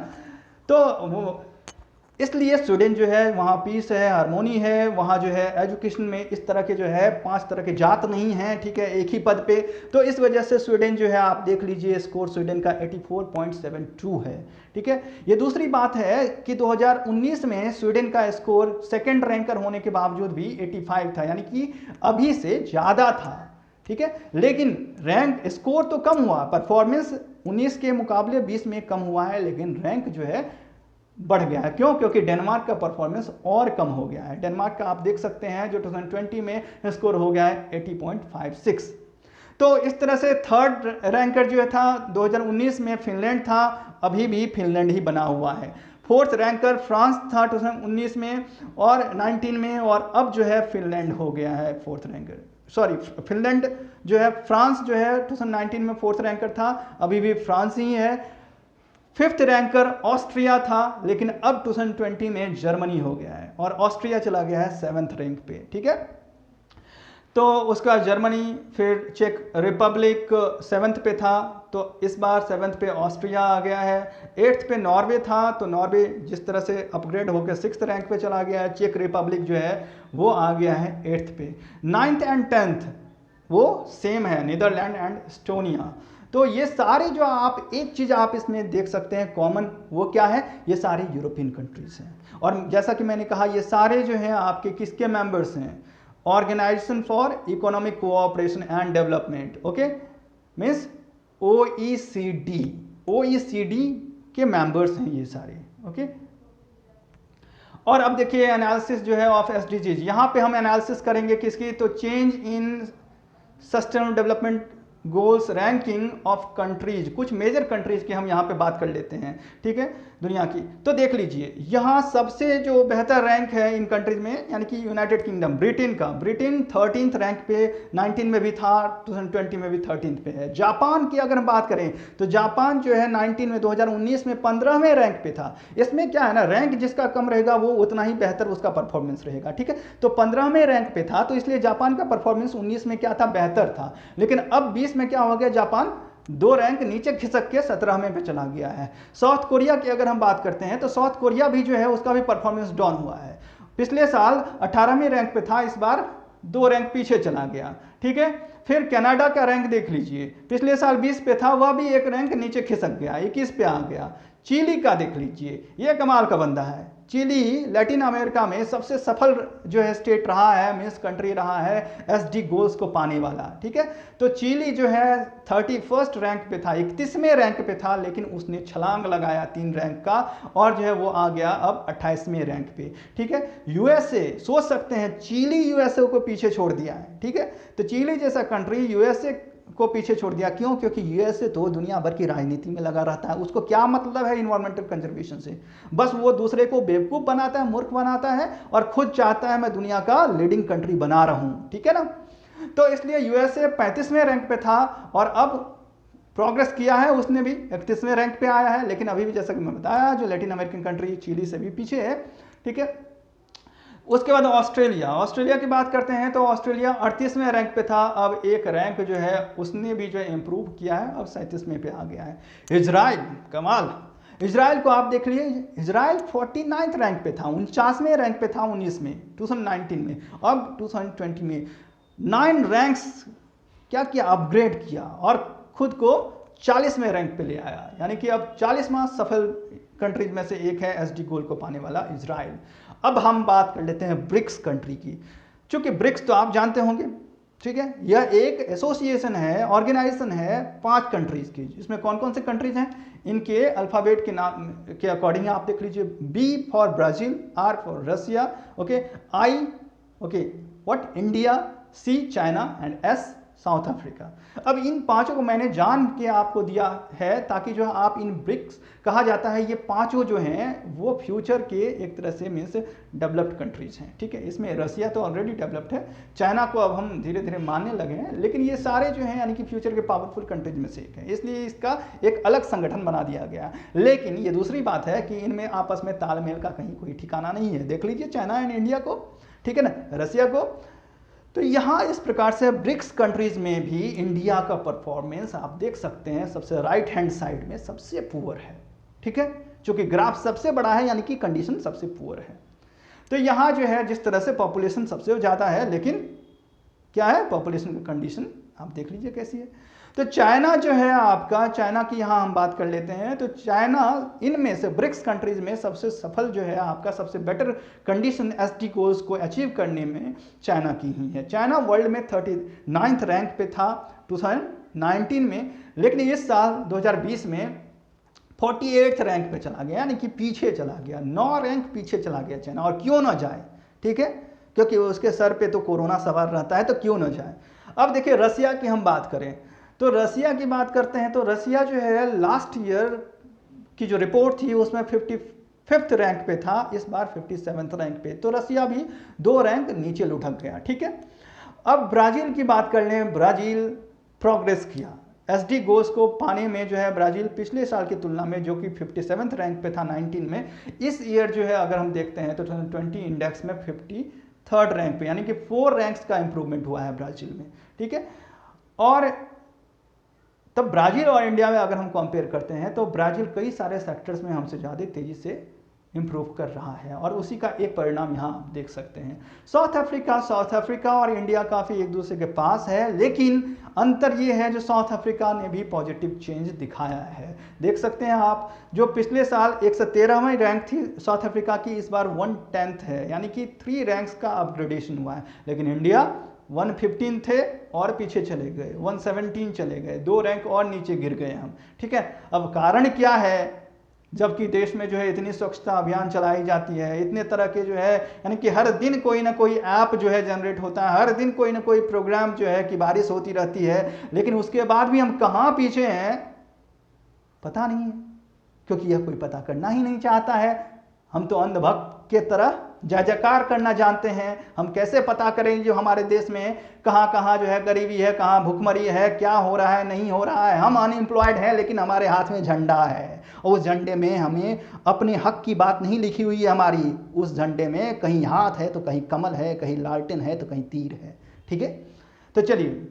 तो वो इसलिए स्वीडन जो है वहाँ पीस है, हारमोनी है, वहाँ जो है एजुकेशन में इस तरह के जो है 5 तरह के जात नहीं हैं, ठीक है, एक ही पद पे। तो इस वजह से स्वीडन जो है आप देख लीजिए स्कोर स्वीडन का 84.72 है, ठीक है। ये दूसरी बात है कि 2019 में स्वीडन का स्कोर सेकंड रैंकर होने के बावजूद भी 85 था, यानी कि अभी से ज़्यादा था, ठीक है। लेकिन रैंक स्कोर तो कम हुआ, परफॉर्मेंस 19 के मुकाबले 20 में कम हुआ है, लेकिन रैंक जो है बढ़ गया है। क्यों? क्योंकि डेनमार्क का परफॉर्मेंस और कम हो गया है। डेनमार्क का आप देख सकते हैं जो 2020 में स्कोर हो गया है 80.56। तो इस तरह से थर्ड रैंकर जो था 2019 में फिनलैंड था, अभी भी फिनलैंड ही बना हुआ है। फोर्थ रैंकर फ्रांस था 2019 में और 19 में, और अब जो है फिनलैंड हो गया है फोर्थ रैंकर। सॉरी, फिनलैंड जो है, फ्रांस जो है 2019 में फोर्थ रैंकर था, अभी भी फ्रांस ही है। फिफ्थ रैंकर ऑस्ट्रिया था, लेकिन अब 2020 में जर्मनी हो गया है और ऑस्ट्रिया चला गया है 7th रैंक पे, ठीक है। तो उसका जर्मनी, फिर चेक रिपब्लिक 7th पे था, तो इस बार 7th पे ऑस्ट्रिया आ गया है। 8th पे नॉर्वे था, तो नॉर्वे जिस तरह से अपग्रेड होकर 6th रैंक पे चला गया है। चेक रिपब्लिक जो है वो आ गया है 8th पे। 9th एंड 10th वो सेम है, नीदरलैंड एंड एस्टोनिया। तो ये सारे जो आप एक चीज़ आप इसमें देख सकते हैं कॉमन, वो क्या है, ये सारी यूरोपियन कंट्रीज हैं। और जैसा कि मैंने कहा ये सारे जो हैं आपके किसके मेंबर्स हैं, organisation for economic cooperation and development, okay, means OECD के मेंबर्स हैं ये सारे, ओके। और अब देखिए एनालिसिस जो है ऑफ एसडीजीज, यहाँ पे हम एनालिसिस करेंगे किसकी, तो change in sustainable development goals ranking of countries, कुछ मेजर कंट्रीज की हम यहाँ पे बात कर लेते हैं, ठीक है, दुनिया की। तो देख लीजिए यहाँ सबसे जो बेहतर रैंक है इन कंट्रीज में, यानी कि यूनाइटेड किंगडम, ब्रिटेन का, ब्रिटेन 13th रैंक पे 19 में भी था, 2020 में भी 13th पे है। जापान की अगर हम बात करें तो जापान जो है 19 में 2019 में 15वें रैंक पे था। इसमें क्या है ना, रैंक जिसका कम रहेगा वो उतना ही बेहतर उसका परफॉर्मेंस रहेगा, ठीक है। तो 15वें रैंक पे था, तो इसलिए जापान का परफॉर्मेंस 19 में क्या था, बेहतर था। लेकिन अब 20 में क्या हो गया, जापान 2 रैंक नीचे खिसक के 17वें पे चला गया है। साउथ कोरिया की अगर हम बात करते हैं तो साउथ कोरिया भी जो है उसका भी परफॉर्मेंस डाउन हुआ है। पिछले साल 18वें रैंक पे था, इस बार 2 रैंक पीछे चला गया, ठीक है। फिर कनाडा का रैंक देख लीजिए, पिछले साल 20 पे था, वह भी 1 रैंक नीचे खिसक गया, 21 पे आ गया। चिली का देख लीजिए, ये कमाल का बंदा है। चिली लैटिन अमेरिका में सबसे सफल जो है स्टेट रहा है, मीन्स कंट्री रहा है एसडी गोल्स को पाने वाला, ठीक है। तो चिली जो है 31st रैंक पे था, 31वें रैंक पे था, लेकिन उसने छलांग लगाया 3 रैंक का और जो है वो आ गया अब 28वें रैंक पे, ठीक है। यूएसए, सोच सकते हैं चिली यूएसए को पीछे छोड़ दिया है, ठीक है। तो चिली जैसा कंट्री यूएसए को पीछे छोड़ दिया, क्यों? क्योंकि यूएसए तो दुनिया भर की राजनीति में लगा रहता है, उसको क्या मतलब है इन्वायरमेंटल कंजर्वेशन से, बस वो दूसरे को बेवकूफ़ बनाता है, मूर्ख बनाता है और खुद चाहता है मैं दुनिया का लीडिंग कंट्री बना रहा हूँ, ठीक है ना। तो इसलिए यूएसए 35वें रैंक पे था और अब प्रोग्रेस किया है, उसने भी 31वें रैंक पे आया है, लेकिन अभी भी जैसा कि मैं बताया जो लैटिन अमेरिकन कंट्री चिली से भी पीछे है, ठीक है। उसके बाद ऑस्ट्रेलिया की बात करते हैं तो ऑस्ट्रेलिया 38वें रैंक पे था, अब 1 रैंक जो है उसने भी जो है इम्प्रूव किया है, अब 37वें पे आ गया है। इजराइल, कमाल, इजराइल को आप देख लीजिए, इजराइल 49th रैंक पे था, 49वें रैंक पे था 19 में, 2019 में, अब 2020 में 9 रैंक्स क्या किया, अपग्रेड किया और खुद को 40वें रैंक पे ले आया, यानी कि अब 40वां सफल कंट्रीज में से एक है एसडी गोल को पाने वाला इजराइल। अब हम बात कर लेते हैं ब्रिक्स कंट्री की, चूंकि ब्रिक्स तो आप जानते होंगे, ठीक है, यह एक एसोसिएशन है, ऑर्गेनाइजेशन है 5 कंट्रीज की। इसमें कौन कौन से कंट्रीज हैं, इनके अल्फ़ाबेट के नाम के अकॉर्डिंग आप देख लीजिए। B for Brazil, R for Russia, okay, I okay what India, C China and S South Africa. अब इन पांचों को मैंने जान के आपको दिया है ताकि जो है आप इन ब्रिक्स कहा जाता है, ये पांचों जो हैं वो फ्यूचर के एक तरह से मीन्स डेवलप्ड कंट्रीज हैं। ठीक है, इसमें रसिया तो ऑलरेडी डेवलप्ड है, चाइना को अब हम धीरे धीरे मानने लगे हैं, लेकिन ये सारे जो हैं यानी कि फ्यूचर के पावरफुल कंट्रीज में से एक है, इसलिए इसका एक अलग संगठन बना दिया गया। लेकिन ये दूसरी बात है कि इनमें आपस में तालमेल का कहीं कोई ठिकाना नहीं है। देख लीजिए चाइना एंड इंडिया को, ठीक है ना, रसिया को। तो यहाँ इस प्रकार से ब्रिक्स कंट्रीज में भी इंडिया का परफॉर्मेंस आप देख सकते हैं सबसे राइट हैंड साइड में सबसे पुअर है। ठीक है, चूंकि ग्राफ सबसे बड़ा है यानी कि कंडीशन सबसे पुअर है। तो यहाँ जो है जिस तरह से पॉपुलेशन सबसे ज़्यादा है, लेकिन क्या है पॉपुलेशन की कंडीशन आप देख लीजिए कैसी है। तो चाइना जो है आपका, चाइना की यहाँ हम बात कर लेते हैं। तो चाइना इनमें से ब्रिक्स कंट्रीज में सबसे सफल जो है आपका, सबसे बेटर कंडीशन एसडी गोल्स को अचीव करने में चाइना की ही है। चाइना वर्ल्ड में 39th रैंक पे था 2019 में, लेकिन इस साल 2020 में 48th रैंक पे चला गया, यानी कि पीछे चला गया, 9 रैंक पीछे चला गया चाइना। और क्यों ना जाए, ठीक है, क्योंकि उसके सर पे तो कोरोना सवार रहता है, तो क्यों ना जाए। अब देखिए रसिया की हम बात करें, तो रसिया की बात करते हैं। तो रसिया जो है लास्ट ईयर की जो रिपोर्ट थी उसमें 55th रैंक पे था, इस बार 57th रैंक पे। तो रसिया भी 2 रैंक नीचे लुढ़क गया। ठीक है, अब ब्राज़ील की बात कर लें। ब्राज़ील प्रोग्रेस किया, एसडी गोल्स को पाने में जो है ब्राज़ील पिछले साल की तुलना में, जो कि 57th रैंक पे था 19 में, इस ईयर जो है अगर हम देखते हैं तो 2020 इंडेक्स में 53rd रैंक पे, यानी कि 4 रैंक्स का इंप्रूवमेंट हुआ है ब्राज़ील में। ठीक है, और तब ब्राज़ील और इंडिया में अगर हम कंपेयर करते हैं तो ब्राज़ील कई सारे सेक्टर्स में हमसे ज़्यादा तेज़ी से इंप्रूव कर रहा है, और उसी का एक परिणाम यहाँ आप देख सकते हैं। साउथ अफ्रीका और इंडिया काफ़ी एक दूसरे के पास है, लेकिन अंतर ये है जो साउथ अफ्रीका ने भी पॉजिटिव चेंज दिखाया है। देख सकते हैं आप, जो पिछले साल 113वीं रैंक थी साउथ अफ्रीका की, इस बार 110th है, यानी कि 3 रैंक्स का अपग्रेडेशन हुआ है। लेकिन इंडिया 115 थे और पीछे चले गए, 117 चले गए, 2 रैंक और नीचे गिर गए हम। ठीक है, अब कारण क्या है, जबकि देश में जो है इतनी स्वच्छता अभियान चलाई जाती है, इतने तरह के जो है, यानी कि हर दिन कोई ना कोई ऐप जो है जनरेट होता है, हर दिन कोई ना कोई प्रोग्राम जो है कि बारिश होती रहती है, लेकिन उसके बाद भी हम कहाँ पीछे हैं पता नहीं है, क्योंकि यह कोई पता करना ही नहीं चाहता है। हम तो अंधभक्त के तरह जय जयकार करना जानते हैं। हम कैसे पता करें जो हमारे देश में कहाँ कहाँ जो है गरीबी है, कहाँ भुखमरी है, क्या हो रहा है नहीं हो रहा है। हम अनएम्प्लॉयड हैं, लेकिन हमारे हाथ में झंडा है, और उस झंडे में हमें अपने हक की बात नहीं लिखी हुई है हमारी। उस झंडे में कहीं हाथ है तो कहीं कमल है, कहीं लालटेन है तो कहीं तीर है। ठीक है, तो चलिए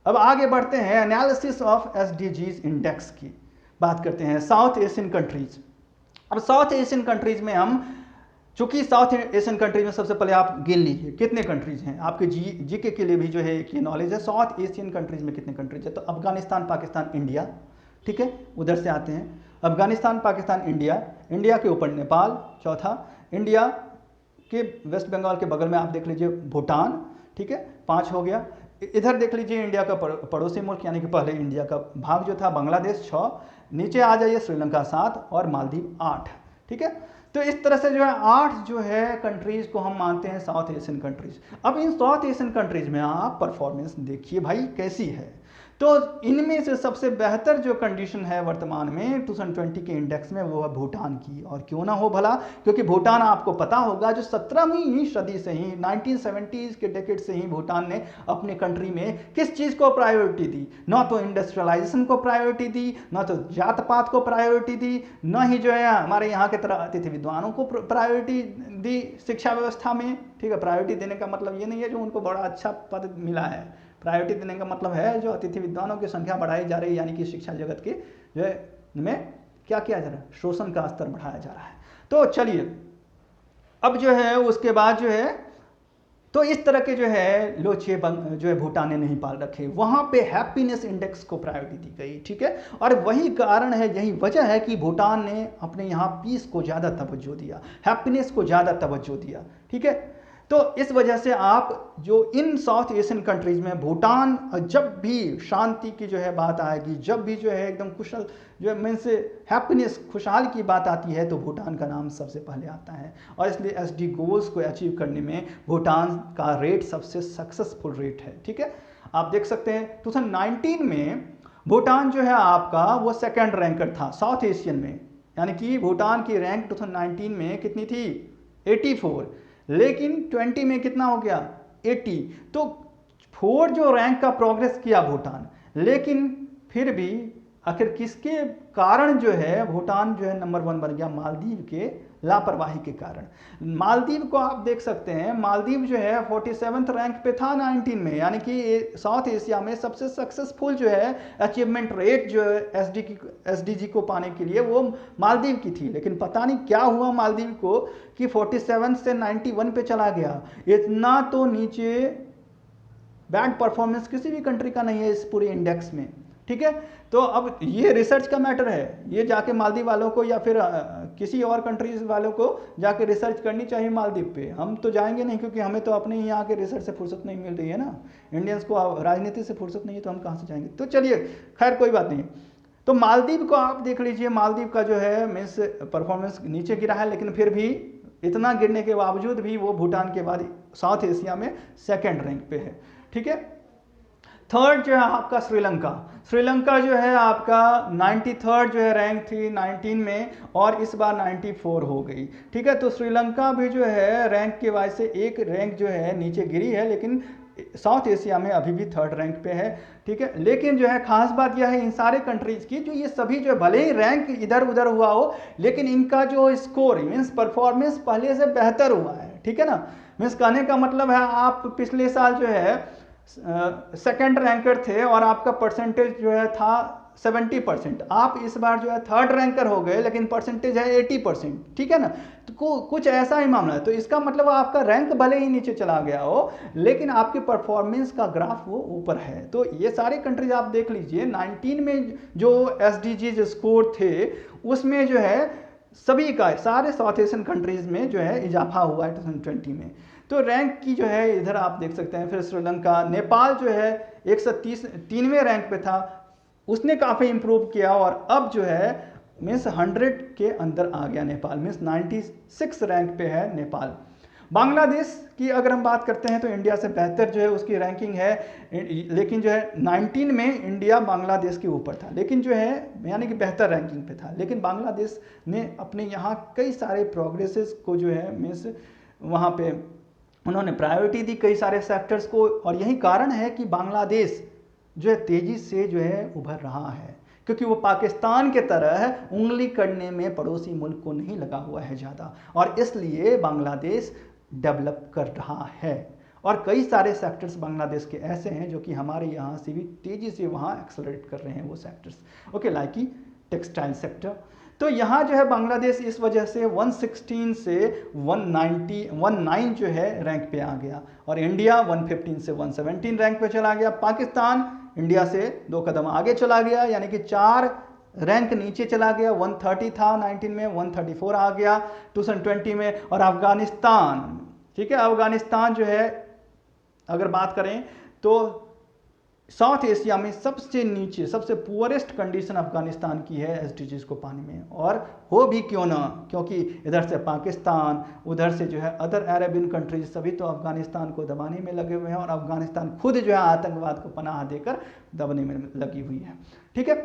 अब आगे बढ़ते हैं, एनालिसिस ऑफ एसडीजीज इंडेक्स की बात करते हैं। South Asian countries. अब साउथ एशियन कंट्रीज में हम, चूंकि साउथ एशियन कंट्रीज में सबसे पहले आप गिन लीजिए कितने कंट्रीज हैं, आपके जीके के लिए भी जो है ये नॉलेज है। साउथ एशियन कंट्रीज में कितने कंट्रीज है, तो अफगानिस्तान, पाकिस्तान, इंडिया। ठीक है, उधर से आते हैं, अफगानिस्तान, पाकिस्तान, इंडिया। इंडिया के ऊपर नेपाल चौथा, इंडिया के वेस्ट बंगाल के बगल में आप देख लीजिए भूटान। ठीक है, 5 हो गया। इधर देख लीजिए इंडिया का पड़ोसी मुल्क, यानी कि पहले इंडिया का भाग जो था बांग्लादेश 6, नीचे आ जाइए श्रीलंका 7 और मालदीव 8। ठीक है, तो इस तरह से जो है 8 जो है कंट्रीज को हम मानते हैं साउथ एशियन कंट्रीज। अब इन साउथ एशियन कंट्रीज में आप परफॉर्मेंस देखिए भाई कैसी है। तो इनमें से सबसे बेहतर जो कंडीशन है वर्तमान में 2020 के इंडेक्स में वो है भूटान की। और क्यों ना हो भला, क्योंकि भूटान आपको पता होगा जो 17वीं सदी से ही 1970s के डेकेड से ही भूटान ने अपने कंट्री में किस चीज़ को प्रायोरिटी दी, ना तो इंडस्ट्रियलाइजेशन को प्रायोरिटी दी, ना तो जात पात को प्रायोरिटी दी, ना ही जो है हमारे यहाँ के तरह अतिथि विद्वानों को प्रायोरिटी दी शिक्षा व्यवस्था में। ठीक है, प्रायोरिटी देने का मतलब ये नहीं है जो उनको बड़ा अच्छा पद मिला है, प्रायोरिटी देने का मतलब है जो अतिथि विद्वानों की संख्या बढ़ाई जा रही है, यानी कि शिक्षा जगत के जो है में क्या किया जा रहा है, शोषण का स्तर बढ़ाया जा रहा है। तो चलिए अब जो है उसके बाद जो है, तो इस तरह के जो है लोचे जो है भूटान ने नहीं पाल रखे, वहाँ पे हैप्पीनेस इंडेक्स को प्रायोरिटी दी गई। ठीक है, और वही कारण है, यही वजह है कि भूटान ने अपने यहाँ पीस को ज़्यादा तवज्जो दिया, हैप्पीनेस को ज़्यादा तवज्जो दिया। ठीक है, तो इस वजह से आप जो इन साउथ एशियन कंट्रीज में भूटान, जब भी शांति की जो है बात आएगी, जब भी जो है एकदम कुशल जो है मीन्स हैप्पीनेस, खुशहाल की बात आती है, तो भूटान का नाम सबसे पहले आता है। और इसलिए एसडी गोल्स को अचीव करने में भूटान का रेट सबसे सक्सेसफुल रेट है। ठीक है, आप देख सकते हैं 2019 में भूटान जो है आपका वो सेकेंड रैंकर था साउथ एशियन में, यानी कि भूटान की रैंक 2019 में कितनी थी 84, लेकिन 20 में कितना हो गया 80। तो 4 जो रैंक का प्रोग्रेस किया भूटान, लेकिन फिर भी आखिर किसके कारण जो है भूटान जो है नंबर 1 बन गया? मालदीव के लापरवाही के कारण। मालदीव को आप देख सकते हैं, मालदीव जो है 47th रैंक पे था 19 में, यानी कि साउथ एशिया में सबसे सक्सेसफुल जो है अचीवमेंट रेट जो है एसडीजी को पाने के लिए वो मालदीव की थी। लेकिन पता नहीं क्या हुआ मालदीव को कि 47 से 91 पे चला गया। इतना तो नीचे बैड परफॉर्मेंस किसी भी कंट्री का नहीं है इस पूरे इंडेक्स में। ठीक है, तो अब ये रिसर्च का मैटर है, ये जाके मालदीव वालों को या फिर किसी और कंट्रीज वालों को जाके रिसर्च करनी चाहिए मालदीव पे। हम तो जाएंगे नहीं, क्योंकि हमें तो अपने ही यहाँ के रिसर्च से फुर्सत नहीं मिल रही है ना, इंडियंस को राजनीति से फुर्सत नहीं है, तो हम कहाँ से जाएंगे। तो चलिए खैर कोई बात नहीं। तो मालदीव को आप देख लीजिए, मालदीव का जो है मीन्स परफॉर्मेंस नीचे गिरा है, लेकिन फिर भी इतना गिरने के बावजूद भी वो भूटान के बाद साउथ एशिया में सेकेंड रैंक पे है। ठीक है, थर्ड जो है आपका श्रीलंका। श्रीलंका जो है आपका 93rd जो है रैंक थी 19 में, और इस बार 94 हो गई। ठीक है, तो श्रीलंका भी जो है रैंक के वजह से एक रैंक जो है नीचे गिरी है, लेकिन साउथ एशिया में अभी भी थर्ड रैंक पे है। ठीक है, लेकिन जो है खास बात यह है इन सारे कंट्रीज की, जो ये सभी जो भले ही रैंक इधर उधर हुआ हो, लेकिन इनका जो स्कोर मीन्स परफॉर्मेंस पहले से बेहतर हुआ है। ठीक है ना, मीन्स कहने का मतलब है आप पिछले साल जो है सेकंड रैंकर थे और आपका परसेंटेज जो है था 70%, आप इस बार जो है थर्ड रैंकर हो गए, लेकिन परसेंटेज है 80%। ठीक है ना, तो कुछ ऐसा ही मामला है। तो इसका मतलब आपका रैंक भले ही नीचे चला गया हो, लेकिन आपके परफॉर्मेंस का ग्राफ वो ऊपर है। तो ये सारी कंट्रीज आप देख लीजिए, 19 में जो एसडीजी स्कोर थे उसमें जो है सभी का सारे साउथ एशियन कंट्रीज में जो है इजाफा हुआ है 2020 में। तो रैंक की जो है इधर आप देख सकते हैं। फिर श्रीलंका, नेपाल जो है 133वें रैंक पे था, उसने काफ़ी इंप्रूव किया और अब जो है मीन्स 100 के अंदर आ गया नेपाल, मीन्स 96 रैंक पे है नेपाल। बांग्लादेश की अगर हम बात करते हैं तो इंडिया से बेहतर जो है उसकी रैंकिंग है, लेकिन जो है 19 में इंडिया बांग्लादेश के ऊपर था, लेकिन जो है यानी कि बेहतर रैंकिंग पे था। लेकिन बांग्लादेश ने अपने यहाँ कई सारे प्रोग्रेसेस को जो है मीन्स वहाँ पे उन्होंने प्रायोरिटी दी कई सारे सेक्टर्स को, और यही कारण है कि बांग्लादेश जो है तेज़ी से जो है उभर रहा है, क्योंकि वो पाकिस्तान के तरह उंगली करने में पड़ोसी मुल्क को नहीं लगा हुआ है ज़्यादा, और इसलिए बांग्लादेश डेवलप कर रहा है। और कई सारे सेक्टर्स बांग्लादेश के ऐसे हैं जो कि हमारे यहाँ से भी तेज़ी से वहाँ एक्सेलरेट कर रहे हैं वो सेक्टर्स। ओके, लाइक कि टेक्सटाइल सेक्टर। तो यहाँ जो है बांग्लादेश इस वजह से 116 से 19 जो है रैंक पे आ गया, और इंडिया 115 से 117 रैंक पे चला गया। पाकिस्तान इंडिया से 2 कदम आगे चला गया, यानी कि 4 रैंक नीचे चला गया। 130 था 19 में, 134 आ गया 2020 में। और अफगानिस्तान, ठीक है, अफगानिस्तान जो है अगर बात करें तो साउथ एशिया में सबसे नीचे, सबसे पुअरेस्ट कंडीशन अफगानिस्तान की है एसडीजीज को पाने में। और हो भी क्यों ना, क्योंकि इधर से पाकिस्तान, उधर से जो है अदर अरेबियन कंट्रीज सभी तो अफगानिस्तान को दबाने में लगे हुए हैं, और अफगानिस्तान खुद जो है आतंकवाद को पनाह देकर दबाने में लगी हुई है। ठीक है,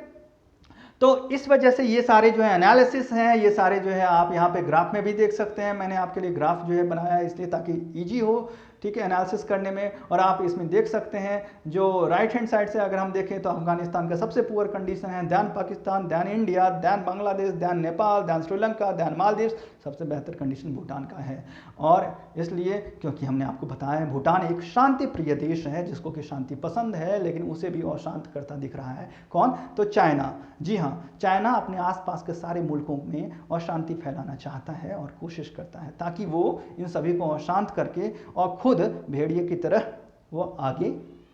तो इस वजह से ये सारे जो है एनालिसिस हैं, ये सारे जो है आप यहाँ पे ग्राफ में भी देख सकते हैं। मैंने आपके लिए ग्राफ जो है बनाया है इसलिए ताकि इजी हो, ठीक है, एनालिसिस करने में। और आप इसमें देख सकते हैं जो राइट हैंड साइड से अगर हम देखें तो अफगानिस्तान का सबसे पुअर कंडीशन है, than Pakistan, than India, than Bangladesh, than Nepal, than Sri Lanka, than Maldives, सबसे बेहतर कंडीशन भूटान का है। और इसलिए क्योंकि हमने आपको बताया है भूटान एक शांति प्रिय देश है, जिसको कि शांति पसंद है, लेकिन उसे भी अशांत करता दिख रहा है। कौन? तो चाइना। जी हाँ, चाइना अपने आसपास के सारे मुल्कों में अशांति फैलाना चाहता है और कोशिश करता है ताकि वो इन सभी को अशांत करके और खुद भेड़िए की तरह वो आगे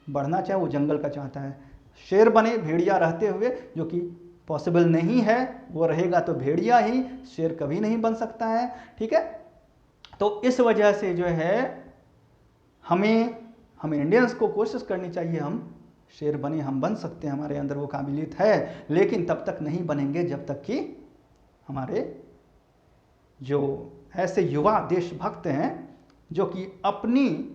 बढ़ना चाहे, वो जंगल का चाहता है, शेर बने भेड़िया रहते हुए, जो कि पॉसिबल नहीं है। वो रहेगा तो भेड़िया ही, शेर कभी नहीं बन सकता है। ठीक है, तो इस वजह से जो है हमें इंडियंस को कोशिश करनी चाहिए, हम शेर बने, हम बन सकते हैं, हमारे अंदर वो काबिलियत है, लेकिन तब तक नहीं बनेंगे जब तक कि हमारे जो ऐसे युवा देशभक्त हैं जो कि अपनी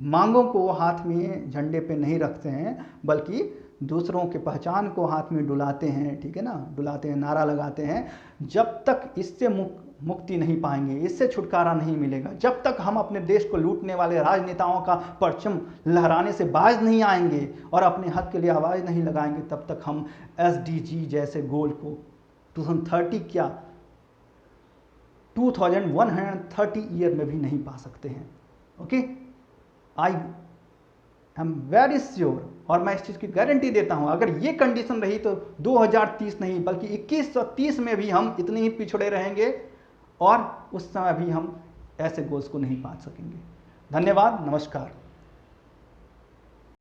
मांगों को हाथ में झंडे पे नहीं रखते हैं, बल्कि दूसरों के पहचान को हाथ में डुलाते हैं, ठीक है ना, डुलाते हैं, नारा लगाते हैं, जब तक इससे मुक्ति नहीं पाएंगे, इससे छुटकारा नहीं मिलेगा, जब तक हम अपने देश को लूटने वाले राजनेताओं का परचम लहराने से बाज नहीं आएंगे और अपने हक के लिए आवाज़ नहीं लगाएंगे, तब तक हम SDG जैसे गोल को 2030 क्या 2130 ईयर में भी नहीं पा सकते हैं। Okay, I am very sure, और मैं इस चीज़ की गारंटी देता हूं, अगर ये कंडीशन रही तो 2030 नहीं बल्कि 2130 में भी हम इतने ही पिछड़े रहेंगे और उस समय भी हम ऐसे गोल्स को नहीं पा सकेंगे। धन्यवाद, नमस्कार।